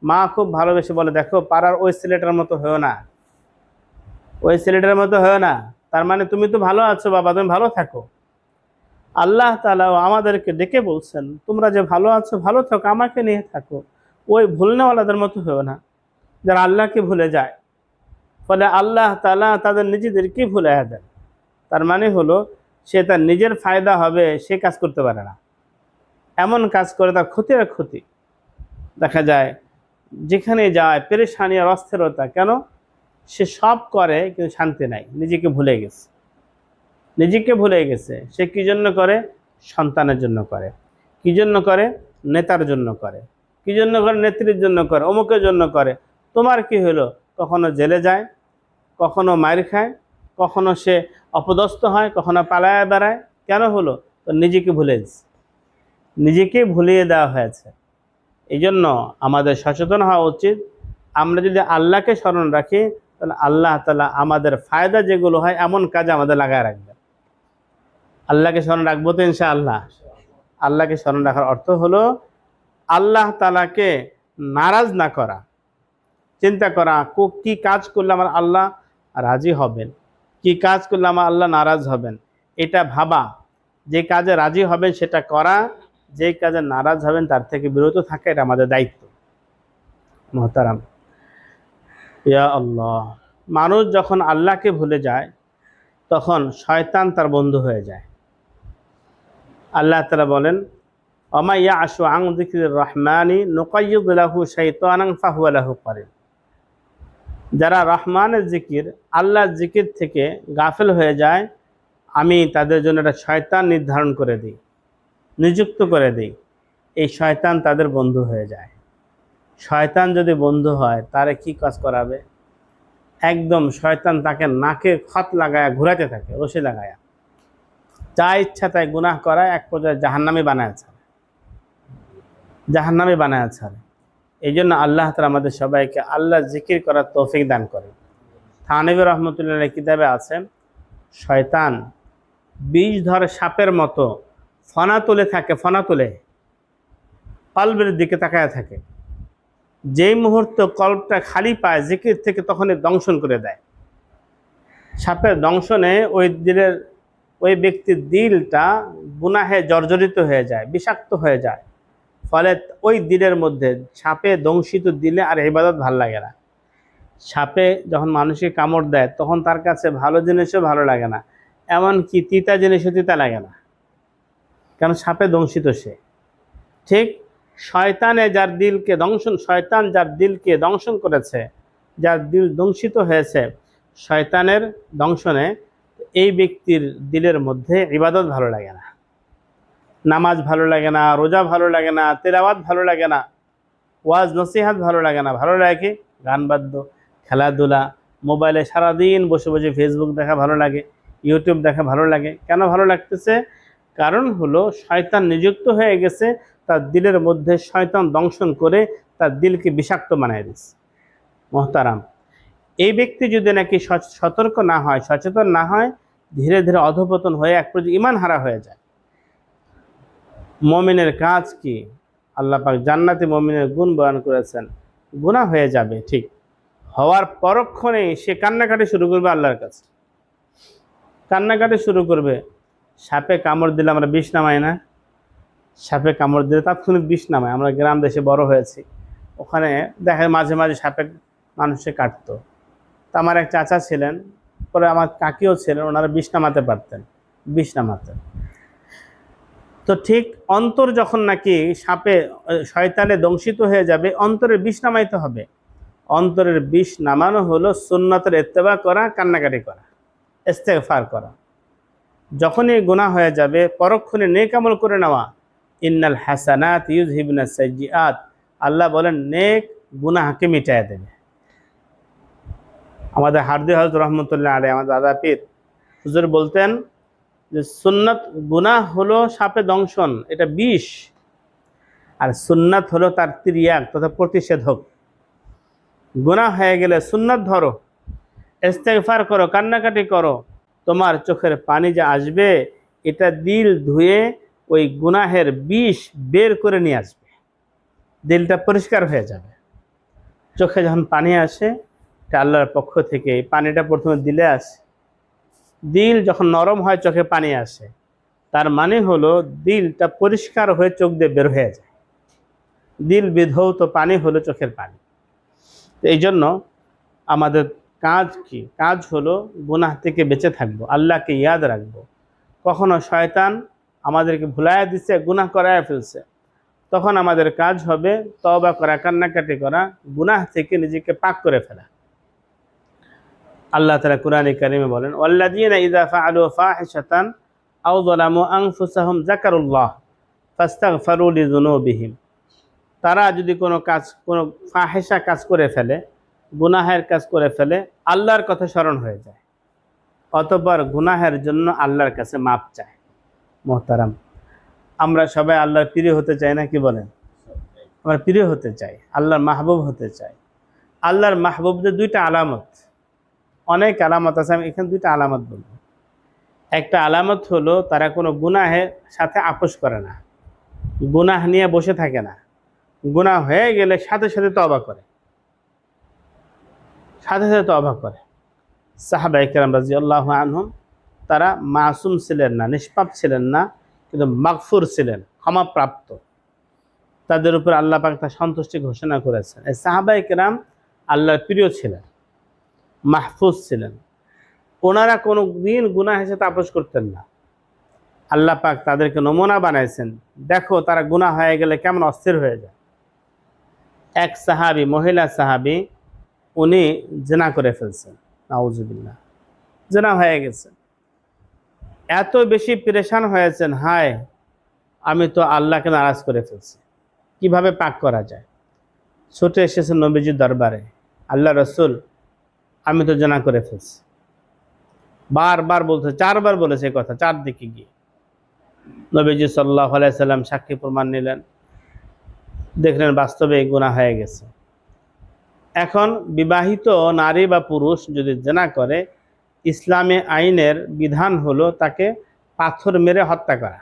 মা খুব ভালোবেসে বলে দেখো পাড়ার ওই ছেলেটার মতো হও না, ওই ছেলেটার মতো হও না। তার মানে তুমি তো ভালো আছো বাবা, তুমি ভালো থাকো। আল্লাহ তাআলাও আমাদেরকে ডেকে বলছেন তোমরা যে ভালো আছো ভালো থাকো, আমাকে নিয়ে থাকো, ওই ভুলনেওয়ালাদের মতো হও না যারা আল্লাহকে ভুলে যায়। ফলে আল্লাহ তাআলা তাদের নিজেদেরকে ভুলাইয়া দেন। তার মানে হলো সে তার নিজের ফায়দা হবে সে কাজ করতে পারে না, এমন কাজ করে তার ক্ষতি আর ক্ষতি। দেখা যায় যেখানে যায় পেরেশানি আর অস্থিরতা, কেন সে সব করে কিন্তু শান্তি নাই, নিজেকে ভুলে গেছে। নিজেকে ভুলে গেছে সে কি জন্য করে, সন্তানের জন্য করে, কি জন্য করে, নেতার জন্য করে, কি জন্য করে, নেত্রীর জন্য করে, অমুকের জন্য করে। তোমার কি হলো, কখনো জেলে যায়, কখনো মার খায়, কখনো সে অপদস্থ হয়, কখনো পালায় বেড়ায়। কেন হলো, তো নিজেকে ভুলে গেছে, নিজেকে ভুলিয়ে দেওয়া হয়েছে। এই জন্য আমাদের সচেতন হওয়া উচিত। আমরা যদি আল্লাহকে স্মরণ রাখি তাহলে আল্লাহ তাআলা আমাদের ফায়দা যেগুলো হয় এমন কাজে আমাদের লাগায় রাখবে। আল্লাহকে স্মরণ রাখবো তো ইনশাআল্লাহ। আল্লাহকে স্মরণ রাখার অর্থ হলো আল্লাহ তাআলাকে নারাজ না করা, চিন্তা করা কি কাজ করলে আমার আল্লাহ রাজি হবেন, কি কাজ করলে আমার আল্লাহ নারাজ হবেন, এটা ভাবা। যে কাজে রাজি হবেন সেটা করা, যে কাজে নারাজ হবেন তার থেকে বিরত থাকা, এটা আমাদের দায়িত্ব। মুহতারাম, ইয়া আল্লাহ, মানুষ যখন আল্লাহকে ভুলে যায় তখন শয়তান তার বন্ধু হয়ে যায়। আল্লাহ তাআলা বলেন, ওমা ইয়াশু আন যিকরির রহমানি নুকাইয়িদ লাহু শাইতানান ফাহুয়া লাহু কারিন। যারা রহমানের জিকির, আল্লাহর জিকির থেকে গাফেল হয়ে যায়, আমি তাদের জন্য একটা শয়তান নির্ধারণ করে দিই, নিযুক্ত করে দিই। এই শয়তান তাদের বন্ধু হয়ে যায়। শয়তান যদি বন্ধু হয় তারে কি কাজ করাবে? একদম শয়তান তাকে নাকে খত লাগায়া ঘুরাতে থাকে, রশি লাগায়া, যা ইচ্ছা তাই গুনাহ করায়, এক পর্যায়ে জাহান্নামী বানায় ছাড়ে, জাহান্নামী বানায় ছাড়ে। এই জন্য আল্লাহ তাআলা আমাদের সবাইকে আল্লাহ জিকির করার তৌফিক দান করে। থানভী রহমতুল্লাহ কিতাবে আছে, শয়তান বিষধর সাপের মতো ফনা তুলে থাকে, ফনা তুলে কলবের দিকে তাকায় থাকে। যেই মুহূর্তে কলবটা খালি পায় জিকির থেকে, তখনই দংশন করে দেয়। সাপের দংশনে ওই ব্যক্তির দিলটা গুনাহে জর্জরিত হয়ে যায়, বিষাক্ত হয়ে যায়। ফলে ওই দিলের মধ্যে সাপে দংশিত দিলে আর ইবাদত ভাল লাগে না। সাপে যখন মানুষকে কামড় দেয় তখন তার কাছে ভালো জিনিসও ভালো লাগে না, এমনকি তিতা জিনিসও তিতা লাগে না, কারণ সাপে দংশিত সে। ঠিক শয়তান যার দিলকে দংশন করেছে, যার দিল দংশিত হয়েছে শয়তানের দংশনে, এই ব্যক্তির দিলের মধ্যে ইবাদত ভালো লাগে না, নামাজ ভালো লাগে না, রোজা ভালো লাগে না, তেলাওয়াত ভালো লাগে না, ওয়াজ নসিহাত ভালো লাগে না। ভালো লাগে কি? গান বাদ্য, খেলাধুলা, মোবাইলে সারাদিন বসে বসে ফেসবুক দেখা ভালো লাগে, ইউটিউব দেখা ভালো লাগে। কেন ভালো লাগতেছে? কারণ হলো শয়তান নিযুক্ত হয়ে গেছে, তার দিলের মধ্যে শয়তান দংশন করে তার দিলকে বিষাক্ত বানিয়ে দিচ্ছে। মোহতারাম, এই ব্যক্তি যদি নাকি সতর্ক না হয়, সচেতন না হয়, ধীরে ধীরে অধঃপতন হয়ে এক পর্যায়ে ঈমান হারা হয়ে যায়। মুমিনের কাজ কি? আল্লাহ পাক জান্নাতে মুমিনের গুণ বয়ান করেছেন। গুনাহ হয়ে যাবে, ঠিক হওয়ার পরক্ষণেই সে কান্নাকাটি শুরু করবে আল্লাহর কাছে, কান্নাকাটি শুরু করবে। সাপে কামড় দিলে আমরা বিষ নামাই না? সাপে কামড় দিলে তাৎক্ষণিক বিষ নামায়। আমরা গ্রাম দেশে বড় হয়েছি, ওখানে দেখা মাঝে মাঝে সাপে মানুষে কাটতো। তা আমার এক চাচা ছিলেন, পরে আমার কাকিও ছিলেন, ওনারা বিষ নামাতে পারতেন, বিষ নামাতেন। তো ঠিক অন্তর যখন নাকি শয়তানে দংশিত হয়ে যাবে, অন্তরের বিষ নামাইতে হবে। অন্তরের বিষ নামানো হলো সুন্নতের ইত্তেবা করা, কান্নাকাটি করা, ইস্তেগফার করা। যখনই গুনাহ হয়ে যাবে পরক্ষণে নেক আমল করে নেওয়া। ইন্নাল হাসানাত ইউযহিবুনাস সাইয়্যাত, আল্লাহ বলেন নেক গুনাহকে মিটায় দেবে। আমাদের হারদি হযরত রহমতুল্লাহ আলাইহি, আমাদের দাদা পীর হুজুর বলতেন যে সুন্নাত গুনাহ হলো সাপে দংশন, এটা বিষ, আর সুন্নাত হলো তার তির্যাগ তথা প্রতিষেধক। গুনাহ হয়ে গেলে সুন্নাত ধরো, ইস্তেগফার করো, কান্নাকাটি করো, তোমার চোখের পানি যে আসবে এটা দিল ধুয়ে ওই গুনাহের বিষ বের করে নিয়ে আসবে, দিলটা পরিষ্কার হয়ে যাবে। চোখে যখন পানি আসে, এটা আল্লাহর পক্ষ থেকে। এই পানিটা প্রথমে দিলে আসে, দিল যখন নরম হয় চোখে পানি আসে, তার মানে হলো দিলটা পরিষ্কার হয়ে চোখ দিয়ে বের হয়ে যায়। দিল বিধৌত পানি হলো চোখের পানি। তো এই জন্য আমাদের কাজ কি? কাজ হলো গুনাহ থেকে বেঁচে থাকবো, আল্লাহকে ইয়াদ রাখবো। কখনো শয়তান আমাদেরকে ভুলাইয়া দিচ্ছে, গুনাহ করায় ফেলছে, তখন আমাদের কাজ হবে তওবা করা, কান্নাকাটি করা, গুনাহ থেকে নিজেকে পাক করে ফেলা। আল্লাহ তাআলা কুরআনে কারিমে বলেন, ওয়াল্লাযীনা ইযা ফাআলু ফাহিশাতান আও যালামু আনফুসাহুম যাকারুল্লাহ ফাস্তাগফারু লিযুনুবিহিম। তারা যদি কোনো ফাহিশা কাজ করে ফেলে, গুনাহের কাজ করে ফেলে, আল্লাহর কথা স্মরণ হয়ে যায়, অতঃপর গুনাহের জন্য আল্লাহর কাছে মাপ চায়। মোহতারাম, আমরা সবাই আল্লাহর প্রিয় হতে চাই না? কি বলেন? আমরা প্রিয় হতে চাই, আল্লাহর মাহবুব হতে চাই। আল্লাহর মাহবুবদের দুইটা আলামত, অনেক আলামত আছে, আমি এখানে দুইটা আলামত বলবো। একটা আলামত হলো তারা কোনো গুনাহের সাথে আপোষ করে না, গুনাহ নিয়ে বসে থাকে না, গুনাহ হয়ে গেলে সাথে সাথে তওবা করে, সাথে সাথে তওবা করে। সাহাবায়ে কেরাম রাদিয়াল্লাহু আনহুম, তারা মাসুম ছিলেন না, নিষ্পাপ ছিলেন না, কিন্তু মাগফুর ছিলেন, ক্ষমাপ্রাপ্ত। তাদের উপর আল্লাহ পাক তার সন্তুষ্টি ঘোষণা করেছেন। এই সাহাবায়ে কেরাম আল্লাহর প্রিয় ছিলেন, মাহফুজ ছিলেন। ওনারা কোনো দিন গুনাহ হিসেবে তাপস করতেন না। আল্লাহ পাক তাদেরকে নমুনা বানাইছেন, দেখো তারা গুনাহ হয়ে গেলে কেমন অস্থির হয়ে যায়। এক সাহাবী, মহিলা সাহাবী, উনি জিনা করে ফেলছেন, নাউজুবিল্লাহ, জিনা হয়ে গেছে। এত বেশি পেরেশান হয়েছেন, হায় আমি তো আল্লাহকে নারাজ করে ফেলছি, কিভাবে পাক করা যায়। ছুটে এসেছেন নবীজির দরবারে, আল্লাহ রসুল আমি তো জিনা করে ফেলছি। বারবার বলছে, 4বার বলেছে এই কথা, 4 দিকে গিয়ে। নবীজি সাল্লাল্লাহু আলাইহি সাল্লাম সাক্ষী প্রমাণ নিলেন, দেখলেন বাস্তবে গুনাহ হয়ে গেছে। এখন বিবাহিত নারী বা পুরুষ যদি জিনা করে, ইসলামে আইনের বিধান হলো তাকে পাথর মেরে হত্যা করা,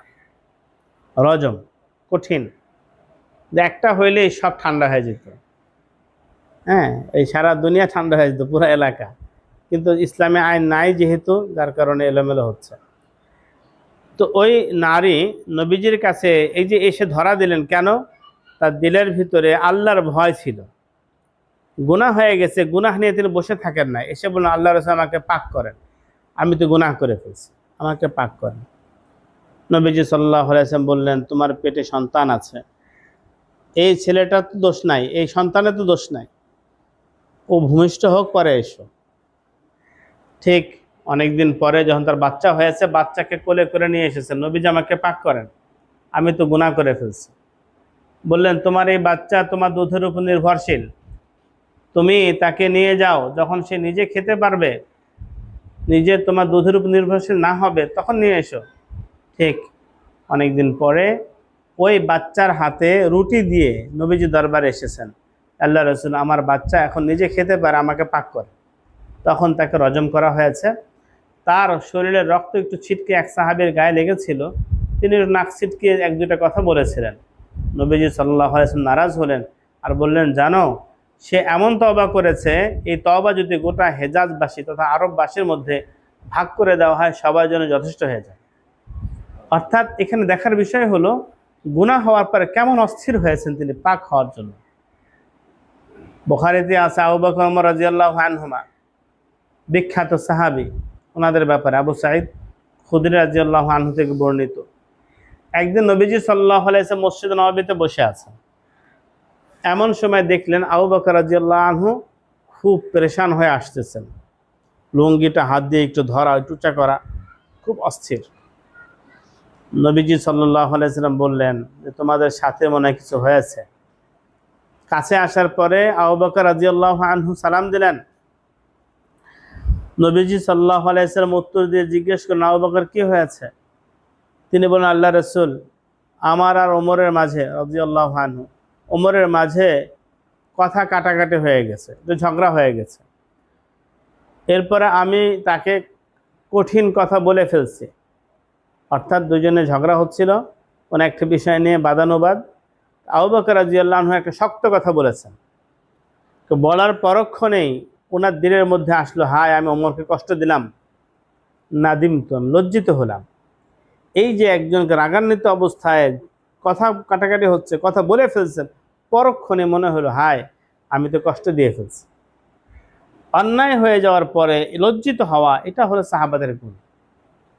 রজম, কঠিন। যে একটা হইলেই সব ঠান্ডা হয়ে যেত, হ্যাঁ, এই সারা দুনিয়া ঠান্ডা হয়ে যেত, পুরো এলাকা। কিন্তু ইসলামে আইন নাই যেহেতু, যার কারণে এলোমেলো হচ্ছে। তো ওই নারী নবীজির কাছে এই যে এসে ধরা দিলেন, কেন? তার দিলের ভিতরে আল্লাহর ভয় ছিল। গুনাহ হয়ে গেছে, গুনাহ নিয়ে তিনি বসে থাকেন না, এসে বললেন আল্লাহ রাসূল আমাকে পাক করেন, আমি তো গুনাহ করে ফেলছি, আমাকে পাক করেন। নবীজি সাল্লাল্লাহু আলাইহি ওয়াসাল্লাম বললেন, তোমার পেটে সন্তান আছে, এই ছেলেটার তো দোষ নাই, এই সন্তানের তো দোষ নাই, ও ভূমিষ্ঠ হোক, পরে এসো। ঠিক অনেকদিন পরে যখন তার বাচ্চা হয়েছে, বাচ্চাকে কোলে করে নিয়ে এসেছেন, নবীজি আমাকে পাক করেন, আমি তো গুনাহ করে ফেলছি। বললেন তোমার এই বাচ্চা তোমার দুধের উপর নির্ভরশীল, তুমি তাকে নিয়ে যাও, যখন সে নিজে খেতে পারবে, নিজে তোমার দুধের উপর নির্ভরশীল না হবে, তখন নিয়ে এসো। ঠিক অনেকদিন পরে ওই বাচ্চার হাতে রুটি দিয়ে নবীজি দরবারে এসেছেন, আল্লাহ রসুল আমার বাচ্চা এখন নিজে খেতে পারে, আমাকে পাক করে। তখন তাকে রজম করা হয়েছে। তার শরীরের রক্ত একটু ছিটকে এক সাহাবীর গায়ে লেগেছিল, তিনি নাক ছিটকে 1-2টা কথা বলেছিলেন। নবীজি সাল্লাল্লাহু আলাইহি ওয়াসাল্লাম নারাজ হলেন আর বললেন, জানো সে এমন তওবা করেছে, এই তওবা যদি গোটা হেজাজবাসী তথা আরববাসীর মধ্যে ভাগ করে দেওয়া হয়, সবার জন্য যথেষ্ট হয়ে যায়। অর্থাৎ এখানে দেখার বিষয় হলো, গুনাহ হওয়ার পরে কেমন অস্থির হয়েছেন তিনি পাক হওয়ার জন্য। বুখারীতে আছে আবু বকর ওমর রাদিয়াল্লাহু আনহুমা, বিখ্যাত সাহাবী, ওনাদের ব্যাপারে আবু সাঈদ খুদরি রাদিয়াল্লাহু আনহু থেকে বর্ণিত। একদিন নবীজি সাল্লাল্লাহু আলাইহি ওয়াসাল্লাম মসজিদ নববীতে বসে আছেন, এমন সময় দেখলেন আবু বকর রাদিয়াল্লাহু আনহু খুব পেরেশান হয়ে আসতেছেন, লুঙ্গিটা হাত দিয়ে একটু ধরা, একটু উঁচা করা, খুব অস্থির। নবীজি সাল্লাল্লাহু আলাইহি ওয়াসাল্লাম বললেন যে তোমাদের সাথে মনে হয় কিছু হয়েছে। কাছে আসার পরে আবু বকর রাদিয়াল্লাহু আনহু সালাম দিলেন। নবীজি সাল্লাল্লাহু আলাইহি ওয়াসাল্লাম উত্তর দিয়ে জিজ্ঞেস করলেন, আবু বকর কি হয়েছে? তিনি বলেন, আল্লাহ রাসূল আমার আর ওমরের মাঝে রাদিয়াল্লাহু আনহু, ওমরের মাঝে কথা কাটাকাটি হয়ে গেছে, ঝগড়া হয়ে গেছে। এরপরে আমি তাকে কঠিন কথা বলে ফেলছি। অর্থাৎ দুজনে ঝগড়া হচ্ছিল কোনো একটা বিষয় নিয়ে, বাদানুবাদ। আবু বকর রাদিয়াল্লাহু আনহু একটা শক্ত কথা বলেছেন, তো বলার পরক্ষণেই ওনার দিলের মধ্যে আসলো, হায় আমি ওমরকে কষ্ট দিলাম, নাদিম তো, লজ্জিত হলাম। এই যে একজনকে রাগান্বিত অবস্থায় কথা কাটাকাটি হচ্ছে, কথা বলে ফেলছেন, পরক্ষণে মনে হলো হায় আমি তো কষ্ট দিয়ে ফেলছি। অন্যায় হয়ে যাওয়ার পরে লজ্জিত হওয়া, এটা হলো সাহাবাদের গুণ,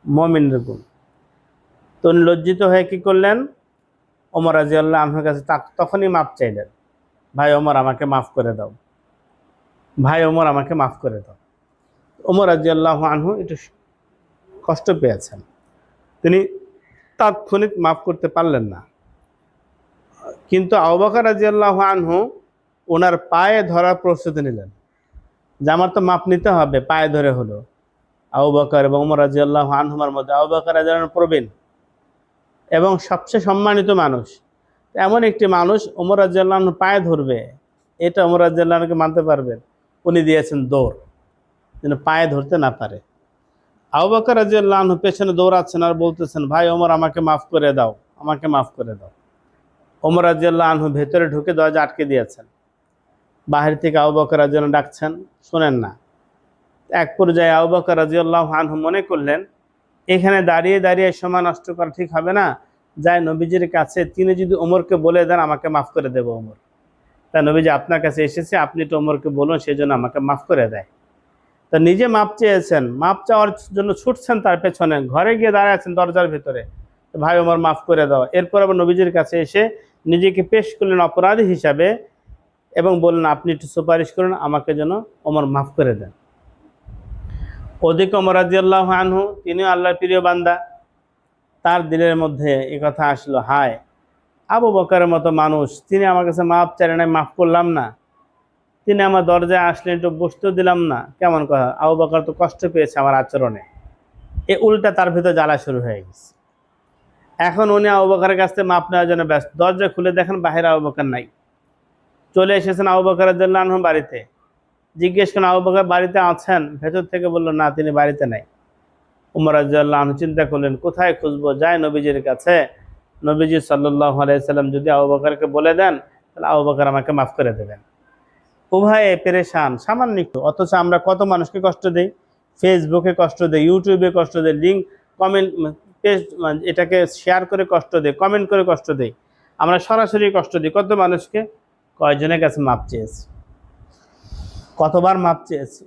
মুমিনের গুণ। তো উনি লজ্জিত হয়ে কি করলেন, ওমর রাদিয়াল্লাহু আনহুর কাছে তখনই মাপ চাইলেন, ভাই ওমর আমাকে মাফ করে দাও, ভাই ওমর আমাকে মাফ করে দাও। ওমর রাদিয়াল্লাহু আনহু একটু কষ্ট পেয়েছেন, তিনি তাৎক্ষণিক মাফ করতে পারলেন না। কিন্তু আবু বকর রাদিয়াল্লাহু আনহু ওনার পায়ে ধরার প্রস্তুতি নিলেন, যে আমার তো মাপ নিতে হবে, পায়ে ধরে হলো। আবু বকর এবং ওমর রাদিয়াল্লাহু আনহুমার মধ্যে আবু বকর রাদিয়াল্লাহু আনহু প্রবীণ এবং সবচেয়ে সম্মানিত মানুষ। এমন একটি মানুষ ওমর রাদিয়াল্লাহু আনহু পায়ে ধরবে, এটা ওমর রাদিয়াল্লাহু আনহুকে মানতে পারবেন? উনি দিয়েছেন দৌড়, যেন পায়ে ধরতে না পারে। আবু বকর রাদিয়াল্লাহু আনহু পেছনে দৌড়াচ্ছেন আর বলতেছেন, ভাই ওমর আমাকে মাফ করে দাও, আমাকে মাফ করে দাও। ওমর রাদিয়াল্লাহু আনহু ভেতরে ঢুকে দরজা আটকে দিয়েছেন, বাহির থেকে আবু বকর রাদিয়াল্লাহু আনহু ডাকছেন, শোনেন না। এক পর্যায়ে আবু বকর রাদিয়াল্লাহু আনহু মনে করলেন এখানে দাঁড়িয়ে দাঁড়িয়ে সময় নষ্ট করা ঠিক হবে না, যায় নবীজির কাছে, তিনি যদি ওমরকে বলে দেন আমাকে মাফ করে দেবো ওমর, তা নবীজি আপনার কাছে এসেছে, আপনি তো ওমরকে বলুন সেই জন্য আমাকে মাফ করে দেয়। তা নিজে মাপ চেয়েছেন, মাপ চাওয়ার জন্য ছুটছেন তার পেছনে, ঘরে গিয়ে দাঁড়ায় আছেন দরজার ভিতরে, ভাই ওমর মাফ করে দাও। এরপর আবার নবীজির কাছে এসে নিজেকে পেশ করলেন অপরাধী হিসাবে এবং বললেন আপনি একটু সুপারিশ করুন আমাকে যেন ওমর মাফ করে দেন। ওদিকে ওমর রাদিয়াল্লাহু আনহু, তিনিও আল্লাহর প্রিয় বান্দা, তার দিলের মধ্যে এই কথা আসলো, হায় আবু বকরের মতো মানুষ, তিনি আমার কাছে মাফ চাইলেন, আমি মাফ করলাম না, তিনি আমার দরজায় আসলেন, একটু বসতেও দিলাম না, কেমন কথা। আবু বকর তো কষ্ট পেয়েছে আমার আচরণে। এ উল্টা তার ভিতর জ্বালা শুরু হয়ে গেছে। এখন উনি আবু বকরের কাছ থেকে মাপ নেওয়ার জন্য ব্যস্ত। দরজা খুলে দেখেন বাহিরে আবু বকর নাই। চলে এসেছেন আবু বকর রাদিয়াল্লাহু আনহু বাড়িতে। জিজ্ঞেস করেন আবু বকর বাড়িতে আছেন? ভেতর থেকে বলল না, তিনি বাড়িতে নাই। ওমর রাদিয়াল্লাহু আনহু চিন্তা করলেন কোথায় খুঁজবো, যায় নবীজির কাছে। নবীজি সাল্লাল্লাহু আলাইহি সাল্লাম যদি আবু বকরকে বলে দেন তাহলে আবু বকর আমাকে মাফ করে দেবেন। উভয়ে পেরেশান, সামান্য একটু, অথচ আমরা কত মানুষকে কষ্ট দেই, ফেসবুকে কষ্ট দেই, ইউটিউবে কষ্ট দেই, লিঙ্ক কমেন্ট পেজ এটাকে শেয়ার করে কষ্ট দেই, কমেন্ট করে কষ্ট দেই, আমরা সরাসরি কষ্ট দিই কত মানুষকে। কয়জনের কাছে মাপ চেয়েছি, কতবার মাপ চেয়েছি।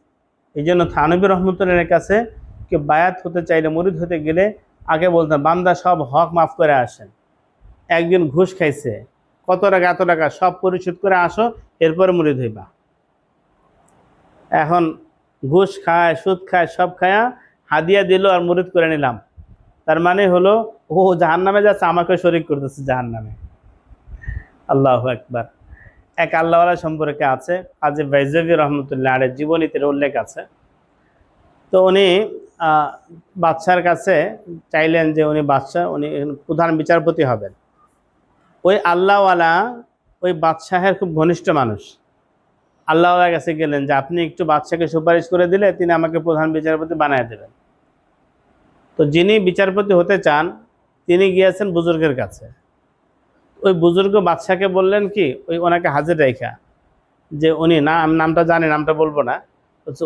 এই জন্য থানবী রহমতুল্লাহের কাছে কেউ বায়াত হতে চাইলে, মুরিদ হতে গেলে আগে বলতেন বান্দা সব হক মাফ করে আসেন। একজন ঘুষ খাইছে, কত টাকা এত টাকা সব পরিশোধ করে আসো, এরপরে মুরিদ হইবা। এখন ঘুষ খায়, সুদ খায়, সব খায়া হাদিয়া দিল আর মুরিদ করে নিলাম, তার মানে হলো ও জাহান্নামে যাচ্ছে, আমাকে শরীক করতেছে জাহান্নামে। আল্লাহু আকবার। এক আল্লাহওয়ালা সম্পর্কে আছে, কাজী বাইজাবি রহমতুল্লাহ আলাইহির জীবনীতে উল্লেখ আছে। তো উনি বাদশার কাছে চাইলেন যে উনি বাদশাহ, উনি প্রধান বিচারপতি হবেন। ওই আল্লাহওয়ালা ওই বাদশাহের খুব ঘনিষ্ঠ মানুষ। আল্লাহওয়ালার কাছে গেলেন যে আপনি একটু বাদশাকে সুপারিশ করে দিলে তিনি আমাকে প্রধান বিচারপতি বানায় দেবেন। তো যিনি বিচারপতি হতে চান তিনি গিয়েছেন বুজুর্গের কাছে। ওই বুজুর্গ বাদশাকে বললেন কি, ওই ওনাকে হাজির রেখা, যে উনি না, আমি নামটা জানি, নামটা বলবো না,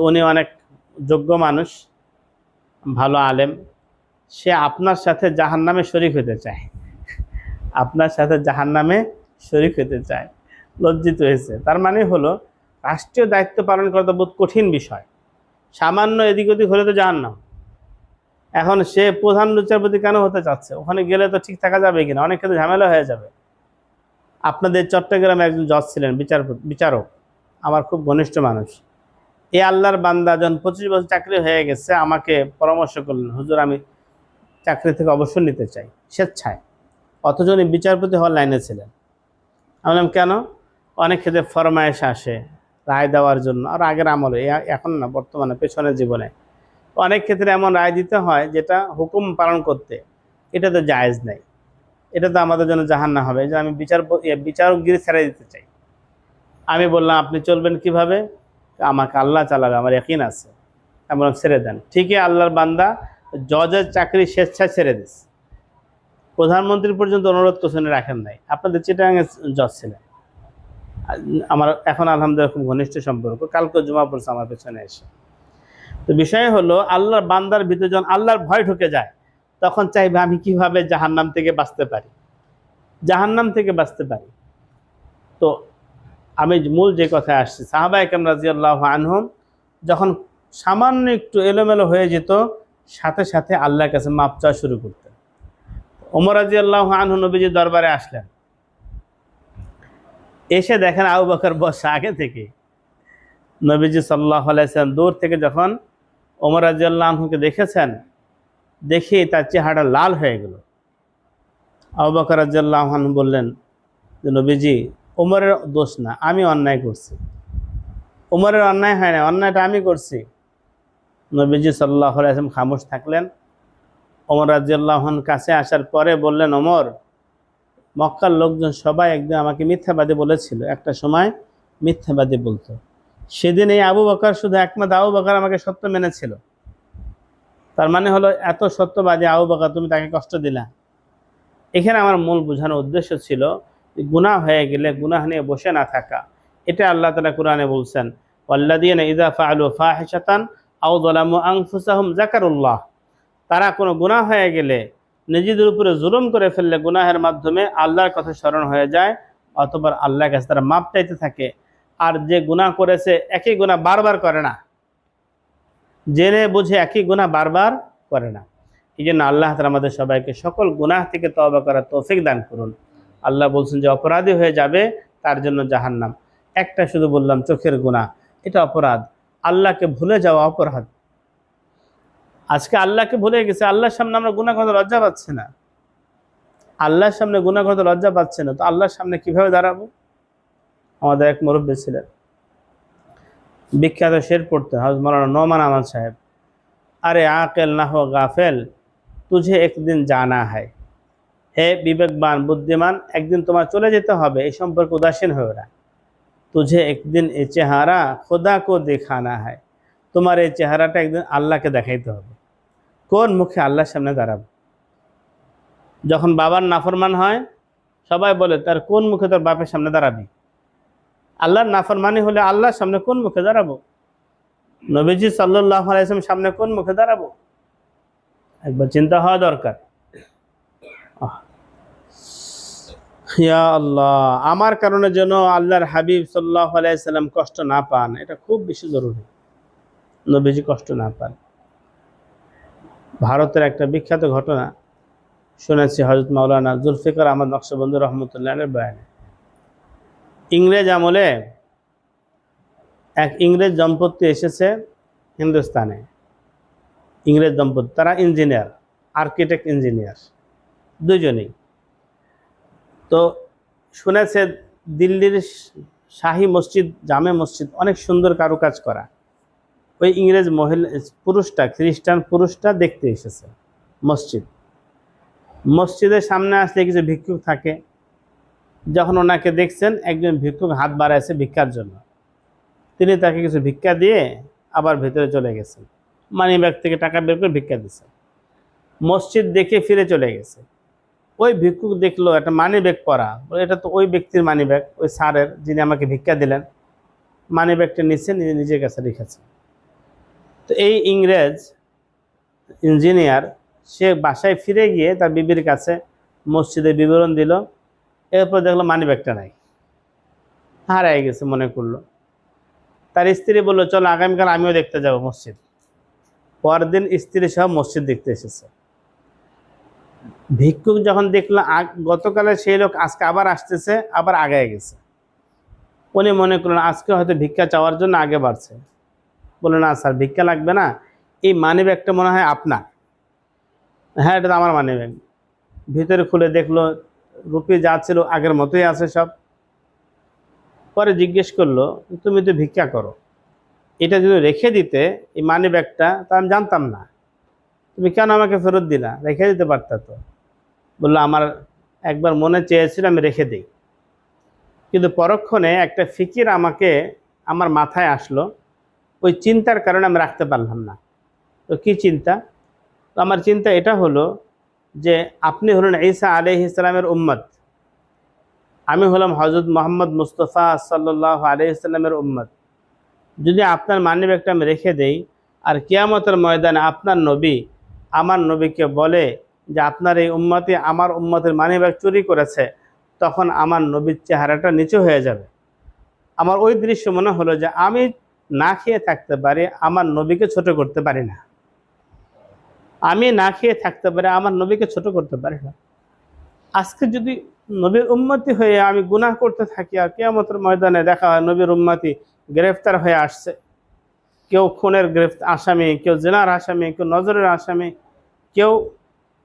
উনি অনেক যোগ্য মানুষ, ভালো আলেম, সে আপনার সাথে জাহান্নামে শরীক হতে চায়, আপনার সাথে জাহান্নামে শরীক হতে চায়। লজ্জিত হয়েছে। তার মানে হলো রাষ্ট্রীয় দায়িত্ব পালন করা তো বহুত কঠিন বিষয়, সামান্য এদিক ওদিক হলে তো জাহান্নাম। এখন সে প্রধান বিচারপতি কেন হতে চাচ্ছে? ওখানে গেলে তো ঠিক থাকা যাবে কিনা, অনেক ক্ষেত্রে ঝামেলা হয়ে যাবে। আপনাদের চট্টগ্রামে একজন জজ ছিলেন, বিচারক, আমার খুব ঘনিষ্ঠ মানুষ। এই আল্লাহর বান্দা যখন 25 বছর চাকরি হয়ে গেছে আমাকে পরামর্শ করলেন, হুজুর আমি চাকরি থেকে অবসর নিতে চাই স্বেচ্ছায়। অথচ উনি বিচারপতি হওয়ার লাইনে ছিলেন। আমি বললাম কেন? অনেক ক্ষেত্রে ফরমায়েশ আসে রায় দেওয়ার জন্য, আর আগের আমলে, এখন না, বর্তমানে পেছনের জীবনে অনেক ক্ষেত্রে এমন রায় দিতে হয় যেটা হুকুম পালন করতে এটা তো জায়েজ নাই, এটা তো আমাদের জন্য জাহান্নাম হবে, যে আমি বিচারকগিরি ছেড়ে দিতে চাই। আমি বললাম আপনি চলবেন কিভাবে? আমাকে আল্লাহ চালাবে, আমার ইয়াকিন আছে। এমন ছেড়ে দেন। ঠিকই আল্লাহর বান্দা জজের চাকরি স্বেচ্ছায় ছেড়ে দিস, প্রধানমন্ত্রী পর্যন্ত অনুরোধ কোশনে রাখেন নাই। আপনাদের চিটাগাঙে জজ ছিলেন, আমার এখন আলহামদুলিল্লাহ খুব ঘনিষ্ঠ সম্পর্ক, কালকে জুমা পড়ছে আমার পেছনে এসে। তো বিষয় হলো আল্লাহর বান্দার ভিতরে যখন আল্লাহর ভয় ঢুকে যায় তখন চাইবে আমি কিভাবে জাহান্নাম থেকে বাঁচতে পারি, জাহান্নাম থেকে বাঁচতে পারি। তো আমি মূল যে কথায় আসছি, সাহাবায়ে কেরাম রাদিয়াল্লাহু আনহুম যখন সামান্য একটু এলোমেলো হয়ে যেত সাথে সাথে আল্লাহর কাছে মাপ চাওয়া শুরু করতেন। ওমর রাদিয়াল্লাহু আনহু নবীজির দরবারে আসলেন, এসে দেখেন আবু বকর বসা আগে থেকে। নবীজি সাল্লাল্লাহু আলাইহি সাল্লাম দূর থেকে যখন ওমর রাদিয়াল্লাহু আনহুকে দেখেছেন, দেখে তার চেহারা লাল হয়ে গেল। আবু বকর রাদিয়াল্লাহু আনহু বললেন যে নবীজি ওমরের দোষ না, আমি অন্যায় করছি। ওমরের অন্যায় হয় না, অন্যায়টা আমি করছি। নবীজি সাল্লাল্লাহু আলাইহি ওয়াসাল্লাম খামোশ থাকলেন। ওমর রাদিয়াল্লাহু আনহুর কাছে আসার পরে বললেন, ওমর, মক্কার লোকজন সবাই একদিন আমাকে মিথ্যাবাদী বলেছিল, একটা সময় মিথ্যাবাদী বলতো, সেদিন এই আবু বকর শুধু একমাত্র আবু বকর আমাকে সত্য মেনেছিল। তার মানে হলো এত সত্যবাদী আবু বকর, তুমি তাকে কষ্ট দিলা। এখানে আমার মূল বোঝানোর উদ্দেশ্য ছিল গুনাহ হয়ে গেলে গুনাহ নিয়ে বসে না থাকা। এটা আল্লাহ তাআলা কোরআনে বলছেন, ওয়াল্লাযীনা ইযা ফাআলু ফাহিশাতান আও যালামু আনফুসাহুম যাকারুল্লাহ। তারা কোনো গুনাহ হয়ে গেলে, নিজেদের উপরে জুলুম করে ফেললে, গুনাহের মাধ্যমে আল্লাহর কথা স্মরণ হয়ে যায়, অথবা আল্লাহর কাছে তারা মাপ চাইতে থাকে। আর যে গুনাহ করেছে একই গুনাহ বারবার করে না, জেনে বুঝে একই গুনাহ বারবার করে না। এই জন্য আল্লাহ তাআলা আমাদের সবাইকে সকল গুনাহ থেকে তওবা করার তৌফিক দান করুন। আল্লাহ বলছেন যে অপরাধী হয়ে যাবে তার জন্য জাহান্নাম। একটা শুধু বললাম চোখের গুনাহ, এটা অপরাধ। আল্লাহকে ভুলে যাওয়া অপরাধ। আজকে আল্লাহকে ভুলে গেছে, আল্লাহর সামনে আমরা গুনাহ করতে লজ্জা পাচ্ছি না। আল্লাহর সামনে গুনাহ করতে লজ্জা পাচ্ছে না, তো আল্লাহর সামনে কিভাবে দাঁড়াবো? আমাদের এক মুরব্বী ছিলেন, বিখ্যাত শের পড়তেন হযরত মাওলানা নোমান আহমদ সাহেব, আরে আকেল না হো গাফেল তুঝে একদিন জানা হয়। হে বিবেকবান বুদ্ধিমান, একদিন তোমার চলে যেতে হবে, এই সম্পর্কে উদাসীন হয়ে না। তুঝে একদিন এই চেহারা খোদা কো দেখানা হয়, তোমার এই চেহারাটা একদিন আল্লাহকে দেখাইতে হবে। কোন মুখে আল্লাহর সামনে দাঁড়াবো? যখন বাবার নাফরমান হয় সবাই বলে তার কোন মুখে তোর বাপের সামনে দাঁড়াবি? আল্লাহর নাফরমানি হলে আল্লাহর সামনে কোন মুখে দাঁড়াবো? নবীজি সাল্লাল্লাহু আলাইহি ওয়াসাল্লাম সামনে কোন মুখে দাঁড়াবো? একবার চিন্তা হওয়া দরকার। ইয়া আল্লাহ, আমার কারণে যেন আল্লাহর হাবিব সাল্লাল্লাহু আলাইহি সাল্লাম কষ্ট না পান, এটা খুব বেশি জরুরি। নবীজি কষ্ট না পান। ভারতের একটা বিখ্যাত ঘটনা শুনেছি হযরত মাওলানা জুলফিকার আহমদ নকশবন্দি রহমতুল্লাহ আলাইহির বয়ানে। ইংরেজ আমলে এক ইংরেজ দম্পতি এসেছে হিন্দুস্তানে। ইংরেজ দম্পতি, তারা ইঞ্জিনিয়ার, আর্কিটেক্ট ইঞ্জিনিয়ার দুজনেই। তো শুনেছে দিল্লির শাহী মসজিদ, জামে মসজিদ অনেক সুন্দর কারুকাজ করা। ওই ইংরেজ মহিলা পুরুষটা, খ্রিস্টান পুরুষটা দেখতে এসেছে মসজিদের সামনে আসলে কিছু ভিক্ষুক থাকে। যখন ওনাকে দেখছেন, একজন ভিক্ষুক হাত বাড়াইছে ভিক্ষার জন্য, তিনি তাকে কিছু ভিক্ষা দিয়ে আবার ভেতরে চলে গেছেন। মানি ব্যাগ থেকে টাকা বের করে ভিক্ষা দিচ্ছে। মসজিদ দেখে ফিরে চলে গেছে। ওই ভিক্ষুক দেখলো একটা মানি ব্যাগ পরা, এটা তো ওই ব্যক্তির মানি ব্যাগ, ওই স্যারের যিনি আমাকে ভিক্ষা দিলেন। মানি ব্যাগটা নিচ্ছে, নিজের কাছে রেখেছে। তো এই ইংরেজ ইঞ্জিনিয়ার সে বাসায় ফিরে গিয়ে তার বিবির কাছে মসজিদের বিবরণ দিল। এরপর দেখলো মানি ব্যাগটা নাই, হারাই গেছে মনে করলো। তার স্ত্রী বললো চলো আগামীকাল আমিও দেখতে যাব মসজিদ। পরদিন স্ত্রী সহ মসজিদ দেখতে এসেছে। ভিক্ষুক যখন দেখলো গতকালে সেই লোক আজকে আবার আসতেছে, আবার আগায় গেছে, উনি মনে করলেন আজকে হয়তো ভিক্ষা চাওয়ার জন্য আগে বাড়ছে। বললো না স্যার, ভিক্ষা লাগবে না, এই মানি ব্যাগটা মনে হয় আপনার। হ্যাঁ, এটা তো আমার মানি ব্যাগ। ভিতরে খুলে দেখলো রুপি যা ছিল আগের মতোই আছে সব। পরে জিজ্ঞেস করলো তুমি তো ভিক্ষা করো, এটা যদি রেখে দিতে এই মানি ব্যাগটা, তা আমি জানতাম না, তুমি কেন আমাকে ফেরত দিলা? রেখে দিতে পারতা তো। বললো আমার একবার মনে চেয়েছিল আমি রেখে দিই, কিন্তু পরক্ষণে একটা ফিকির আমার মাথায় আসলো, ওই চিন্তার কারণে আমি রাখতে পারলাম না। তো কী চিন্তা? তো আমার চিন্তা এটা হলো যে আপনি হলেন ঈসা আলাইহিস সালামের উম্মত, আমি হলাম হযরত মুহাম্মদ মুস্তাফা সাল্লাল্লাহু আলাইহি সাল্লামের উম্মত। যদি আপনার মানি ব্যাগটা আমি রেখে দেই, আর কিয়ামতের ময়দানে আপনার নবী আমার নবীকে বলে যে আপনার এই উম্মতি আমার উম্মতের মানি ব্যাগ চুরি করেছে, তখন আমার নবীর চেহারাটা নিচু হয়ে যাবে। আমার ওই দৃশ্য মনে হলো যে আমি না খেয়ে থাকতে পারি, আমার নবীকে ছোট করতে পারি না। আমি না খেয়ে থাকতে পারি, আমার নবীকে ছোট করতে পারি না। আজকে যদি নবীর উম্মতি হয়ে আমি গুনাহ করতে থাকি, আর কিয়ামতের ময়দানে দেখা হয় নবীর উম্মতি গ্রেফতার হয়ে আসছে, কেউ খুনের আসামি, কেউ জিনার আসামি, কেউ নজরের আসামি, কেউ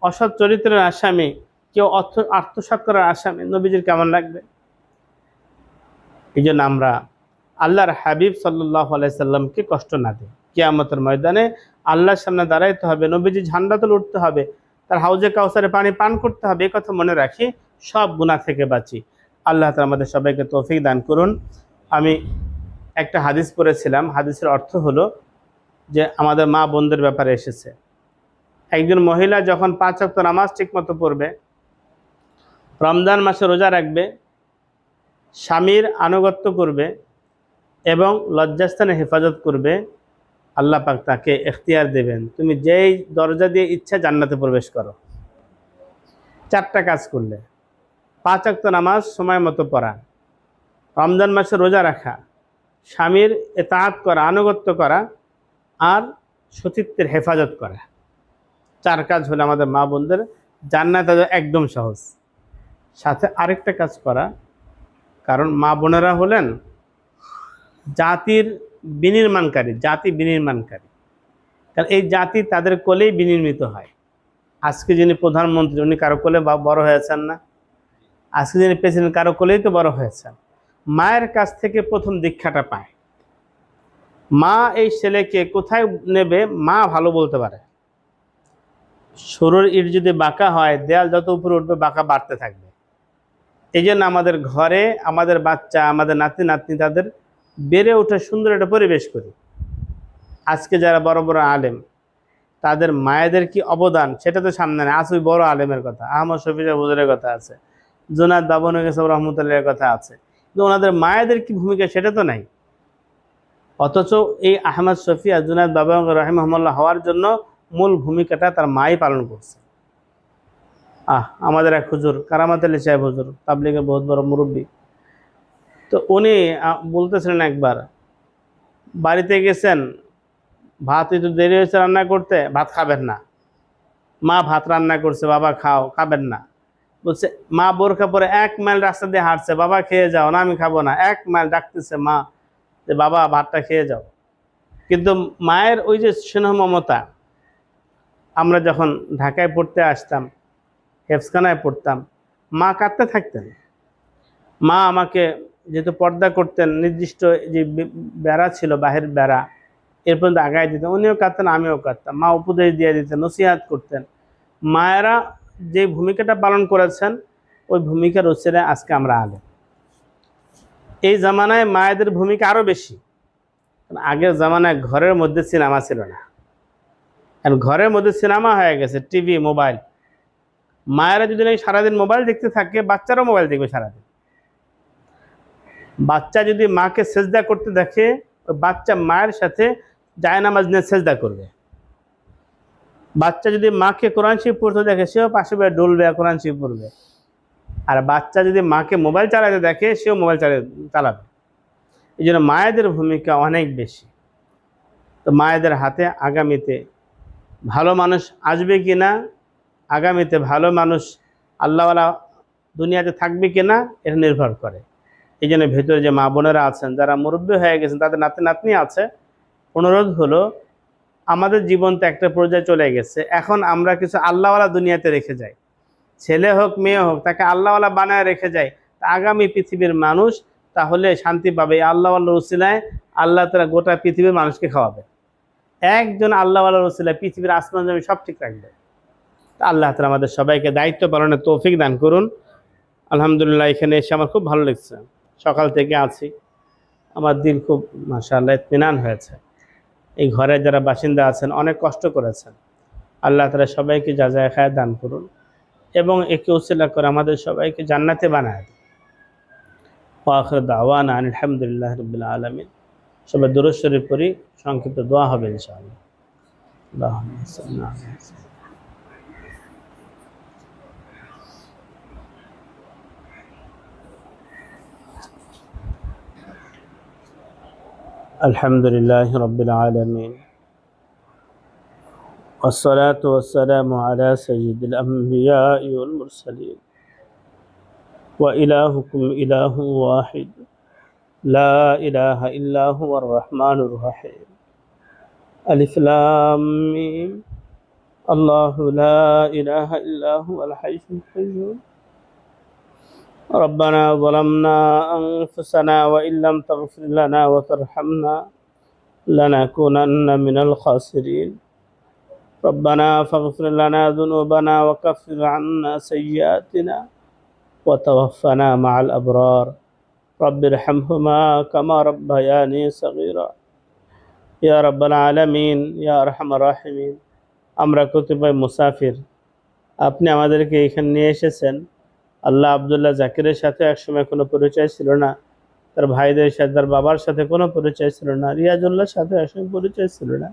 অসৎ চরিত্রের আসামি, কেউ আত্মসাৎ করার আসামি, নবীজির কেমন লাগবে? এই জন্য আমরা আল্লাহর হাবিব সাল্লাল্লাহু আলাইহি সাল্লামকে কষ্ট না দিই। কিয়ামতের ময়দানে আল্লাহর সামনে দাঁড়াইতে হবে, নবীজি ঝান্ডা তুলে উঠতে হবে, তার হাউজে কাউসারে পানি পান করতে হবে। এই কথা মনে রাখি সব গুনাহ থেকে বাঁচি। আল্লাহ তাআলা আমাদের সবাইকে তৌফিক দান করুন। আমি একটা হাদিস পড়েছিলাম, হাদিসের অর্থ হলো যে আমাদের মা বোনদের ব্যাপারে এসেছে। একজন মহিলা যখন 5 ওয়াক্ত নামাজ ঠিকমতো পড়বে, রমজান মাসে রোজা রাখবে, স্বামীর আনুগত্য করবে এবং লজ্জাস্থানে হেফাজত করবে, আল্লাহ পাক তাকে এখতিয়ার দেবেন তুমি যেই দরজা দিয়ে ইচ্ছা জান্নাতে প্রবেশ করো। 4টা কাজ করলে, 5 ওয়াক্ত নামাজ সময় মতো পড়া, রমজান মাসে রোজা রাখা, স্বামীর ইতাআত করা, আনুগত্য করা, আর সতীত্বের হেফাজত করা। 4 কাজ হলো আমাদের মা বোনদের জান্নাতে একদম সহজ। সাথে আরেকটা কাজ করা, কারণ মা বোনেরা হলেন জাতির বিনির্মাণকারী, জাতি বিনির্মাণকারী। কারণ এই জাতি তাদের কোলেই বিনির্মিত হয়। আজকে যিনি প্রধানমন্ত্রী, উনি কারো কোলে বড় হয়েছেন না? আজকে যিনি প্রেসিডেন্ট, কারো কোলেই তো বড় হয়েছেন। মায়ের কাছ থেকে প্রথম দীক্ষাটা পায়। মা এই ছেলেকে কোথায় নেবে, মা ভালো বলতে পারে। সরুর ইট যদি বাঁকা হয়, দেয়াল যত উপরে উঠবে বাঁকা বাড়তে থাকবে। এই জন্য আমাদের ঘরে আমাদের বাচ্চা, আমাদের নাতি নাতনি, তাদের বেড়ে ওঠে সুন্দর একটা পরিবেশ করি। আজকে যারা বড় বড় আলেম, তাদের মায়েদের কি অবদান সেটা তো সামনে নেই। আছে ওই বড় আলেমের কথা, আহমদ শফি হুজুরের কথা আছে, জুনায়েদ বাবনু গেছে রহমতুল্লাহের কথা আছে, কিন্তু ওনাদের মায়েদের কি ভূমিকা সেটা তো নাই। অথচ এই আহমদ শফি আর জুনায়েদ বাবনু রাহিমাহুল্লাহ হওয়ার জন্য মূল ভূমিকাটা তার মাই পালন করছে। আমাদের এক হুজুর কারামাত আলী সাহেব হুজুর, তাবলিগের বহুত বড় মুরব্বী, তো উনি বলতেছিলেন একবার বাড়িতে গেছেন, ভাত একটু দেরি হয়েছে রান্না করতে, ভাত খাবেন না। মা ভাত রান্না করছে, বাবা খাও, খাবেন না। বলছে মা বোরখা পরে 1 মাইল রাস্তা দিয়ে হাঁটছে, বাবা খেয়ে যাও না, আমি খাবো না। 1 মাইল ডাকতেছে মা যে বাবা ভাতটা খেয়ে যাও। কিন্তু মায়ের ওই যে স্নেহ মমতা, আমরা যখন ঢাকায় পড়তে আসতাম, হেফজখানায় পড়তাম, মা কাঁদতে থাকতেন। মা আমাকে যেহেতু পর্দা করতেন, নির্দিষ্ট যে বেড়া ছিল, বাহির বেড়া, এর পর্যন্ত আগায় দিতেন, উনিও কাঁদতেন, আমিও কাঁদতাম। মা উপদেশ দিয়ে দিতেন, নসিহাত করতেন। মায়েরা যে ভূমিকাটা পালন করেছেন, ওই ভূমিকার উচ্ছেদে আজকে আমরা আলেম। এই জামানায় মায়েদের ভূমিকা আরও বেশি। আগের জামানায় ঘরের মধ্যে সিনেমা ছিল না, এখন ঘরের মধ্যে সিনেমা হয়ে গেছে, টিভি, মোবাইল। মায়েরা যদি না সারাদিন মোবাইল দেখতে থাকে, বাচ্চারাও মোবাইল দেখবে সারাদিন। বাচ্চা যদি মাকে সেজদা করতে দেখে, ওই বাচ্চা মায়ের সাথে জায়নামাজ নিয়ে সেজদা করবে। বাচ্চা যদি মাকে কোরআন শরীফ পড়তে দেখে, সেও পাশে বসে ডলবে, কোরআন শরীফ পড়বে। আর বাচ্চা যদি মাকে মোবাইল চালাতে দেখে, সেও মোবাইল চালাবে। এই জন্য মায়েদের ভূমিকা অনেক বেশি। তো মায়েদের হাতে আগামীতে ভালো মানুষ আসবে কি না, আগামীতে ভালো মানুষ আল্লাহওয়ালা দুনিয়াতে থাকবে কি না, এটা নির্ভর করে। এই জন্য ভেতরে যে মা বোনেরা আছেন, যারা মুরব্বী হয়ে গেছেন, তাদের নাতি নাতনি আছে, অনুরোধ হলো আমাদের জীবন তো একটা পর্যায়ে চলে গেছে, এখন আমরা কিছু আল্লাহওয়ালা দুনিয়াতে রেখে যাই। ছেলে হোক মেয়ে হোক, তাকে আল্লাহওয়ালা বানায় রেখে যায়, আগামী পৃথিবীর মানুষ তাহলে শান্তি পাবে। আল্লাহওয়ালার উসিলায় আল্লাহ তাআলা গোটা পৃথিবীর মানুষকে খাওয়াবে। একজন আল্লাহওয়ালার উসিলায় পৃথিবীর আসমান জমি সব ঠিক রাখবে। আল্লাহ তাআলা আমাদের সবাইকে দায়িত্ব পালনের তৌফিক দান করুন। আলহামদুলিল্লাহ, এখানে এসে আমার খুব ভালো লাগছে। সকাল থেকে আছি, আমার দিল খুব মাশাআল্লাহ ইতমিনান হয়েছে। এই ঘরে যারা বাসিন্দা আছেন অনেক কষ্ট করেছেন, আল্লাহ তাআলা সবাইকে জাযায়ে খায়র দান করুন এবং একে উসিলা করে আমাদের সবাইকে জান্নাতে বানায় দেন। ওয়া আখিরু দাওয়ানা আনিল হামদুলিল্লাহি রাব্বিল আলামিন। সবাই দুরূদ শরীফ পড়ি, সংক্ষিপ্ত দোয়া হবে ইনশাআল্লাহ। আল্লাহুম্মা সাল্লি আলা আলহামদুলিল্লাহি রাব্বিল আলামিন والصلاة والسلام على سيد الأنبياء والمرسلين وإلهكم إله واحد لا إله إلا هو الرحمن الرحيم ألف لام ميم الله لا إله إلا هو الحي القيوم ربنا ظلمنا أنفسنا وإن لم تغفر لنا وترحمنا لنكونن من الخاسرين ربنا فاغفر لنا ذنوبنا وكفر عنا سيئاتنا وتوفنا مع الأبرار رب ارحمهما كما ربياني صغيرا يا رب العالمين يا أرحم الراحمين। আমরা কতিপয় মুসাফির, আপনি আমাদেরকে এখানে নিয়ে এসেছেন। আল্লাহ আব্দুল্লাহ জাকিরের সাথে একসময় কোনো পরিচয় ছিল না, তার ভাইদের সাথে, তার বাবার সাথে কোনো পরিচয় ছিল না, রিয়াজুল্লাহর সাথে একসময় পরিচয় ছিল না,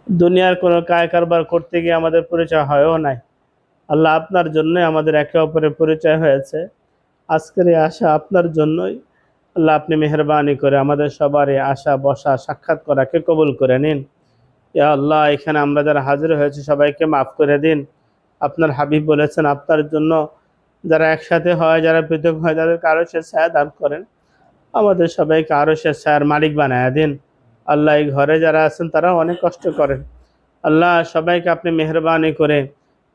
দুনিয়ার কোনো কায় কারবার করতে গিয়ে আমাদের পরিচয় হয়ও নাই। আল্লাহ আপনার জন্যই আমাদের একে অপরের পরিচয় হয়েছে। আজকের এই আশা আপনার জন্যই। আল্লাহ আপনি মেহেরবানি করে আমাদের সবার এই আশা বসা সাক্ষাৎ করাকে কবুল করে নিন। ইয়া আল্লাহ, এখানে আমরা যারা হাজির হয়েছি সবাইকে মাফ করে দিন। আপনার হাবিব বলেছেন আপনার জন্য যারা একসাথে হয়, যারা পৃথক হয়, তাদেরকে আরো সে ছায়া দান করেন। আমাদের সবাইকে আরো সে ছায়ার মালিক বানায় দিন। আল্লাহ, এই ঘরে যারা আছেন তারা অনেক কষ্ট করেন। আল্লাহ, সবাইকে আপনি মেহরবানি করে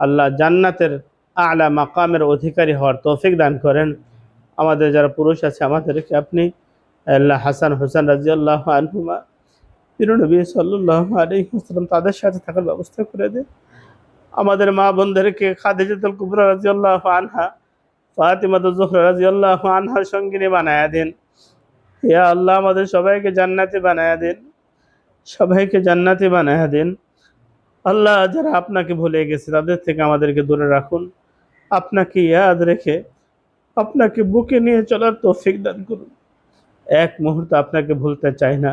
আল্লাহ জান্নাতের আলা মাকামের অধিকারী হওয়ার তৌফিক দান করেন। আমাদের যারা পুরুষ আছে আমাদেরকে আপনি আল্লাহ হাসান হোসেন রাদিয়াল্লাহু আনহুমা প্রিয় নবী সাল্লাল্লাহু আলাইহি ওয়াসাল্লাম তাদের সাথে থাকার ব্যবস্থা করে দিন। আমাদের মা বোনদেরকে খাদিজাতুল কুবরা রাদিয়াল্লাহু আনহা, ফাতিমাতুজ জোহরা রাদিয়াল্লাহু আনহার সঙ্গিনী বানায়া দিন। ইয়া আল্লাহ, আমাদের সবাইকে জান্নাতি বানায়া দিন, সবাইকে জান্নাতি বানায়া দিন। আল্লাহ, যারা আপনাকে ভুলে গেছে তাদের থেকে আমাদেরকে দূরে রাখুন। আপনাকে ইয়াদ রেখে আপনাকে বুকে নিয়ে চলার তৌফিক দান করুন। এক মুহূর্ত আপনাকে ভুলতে চাই না।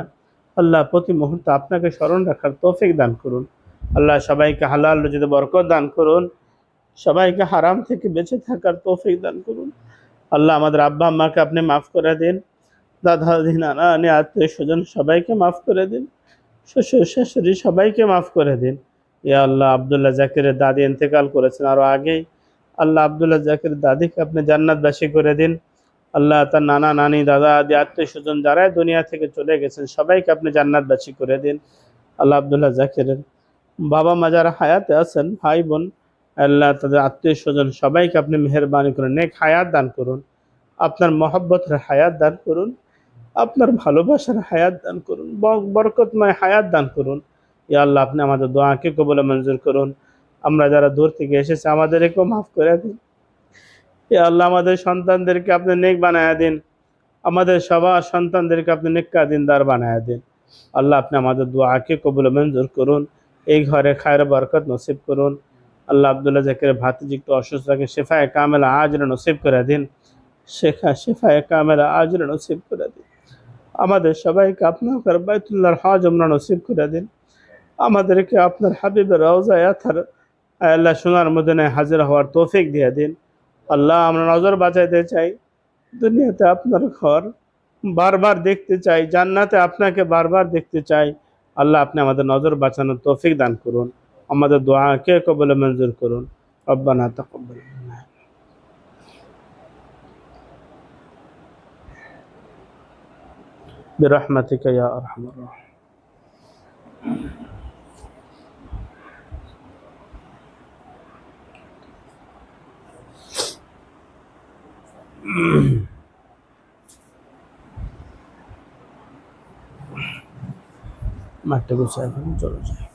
আল্লাহ, প্রতি মুহূর্তে আপনাকে স্মরণ রাখার তৌফিক দান করুন। আল্লাহ, সবাইকে হালাল রুজিতে বরকত দান করুন, সবাইকে হারাম থেকে বেঁচে থাকার তৌফিক দান করুন। আল্লাহ, আমাদের আব্বা আম্মাকে আপনি মাফ করে দিন, দাদা দাদি নানা নানি আত্মীয় স্বজন সবাইকে মাফ করে দিন, শ্বশুর শাশুড়ি সবাইকে মাফ করে দিন। ইয়া আল্লাহ, আব্দুল্লাহ জাকিরের দাদি ইন্তেকাল করেছেন আরও আগেই। আল্লাহ, আব্দুল্লাহ জাকিরের দাদিকে আপনি জান্নাতবাসী করে দিন। আল্লাহ, তার নানা নানি দাদা আদি আত্মীয় স্বজন যারাই দুনিয়া থেকে চলে গেছেন সবাইকে আপনি জান্নাতবাসী করে দিন। আল্লাহ, আব্দুল্লাহ জাকিরের বাবা মা যারা হায়াতে আছেন, ভাই বোন, আল্লাহ তাদের আত্মীয় স্বজন সবাইকে আপনি মেহেরবানি করুন, নেক হায়াত দান করুন, আপনার মহব্বতের হায়াত দান করুন, আপনার ভালোবাসার হায়াত দান করুন, বরকতময় হায়াত দান করুন। ইয়া আল্লাহ, আপনি আমাদের দোয়াকে কবুল মঞ্জুর করুন। আমরা যারা দূর থেকে এসেছি আমাদেরকেও মাফ করে দিন। ইয়া আল্লাহ, আমাদের সন্তানদেরকে আপনি নেক বানায়া দিন, আমাদের সবার সন্তানদেরকে আপনি নেককা দিনদার বানায়া দিন। আল্লাহ, আপনি আমাদের দোয়াকে কবুল মঞ্জুর করুন, এই ঘরে খায়ের বরকত নসিব করুন। আল্লাহ, আব্দুল্লাহ জাকিরের ভাতিজি একটু অসুস্থ থাকে, শেফায়ে কামেলা আজরে নসিব করে দিন, শেফায়ে কামেলা আজরে নসিব করে দিন। আমাদের সবাইকে আপনার বাইতুল্লাহর হজ উমরা নসিব করে দিন। আমাদেরকে আপনার হাবিবের রওজায়ে আথার আল্লাহ সোনার মদিনায় হাজির হওয়ার তৌফিক দিয়ে দিন। আল্লাহ, আমরা নজর বাঁচাইতে চাই, দুনিয়াতে আপনার ঘর বারবার দেখতে চাই, জান্নাতে আপনাকে বারবার দেখতে চাই। আল্লাহ, আপনি আমাদের নজর বাঁচানোর তৌফিক দান করুন, আমাদের দোয়াকে কবুল মঞ্জুর করুন। রব্বানা তাকাব্বাল মিন্না বিরহমাতিকা ইয়া আরহামার রাহিমিন। মাঠটা গুছায় চলে যায়।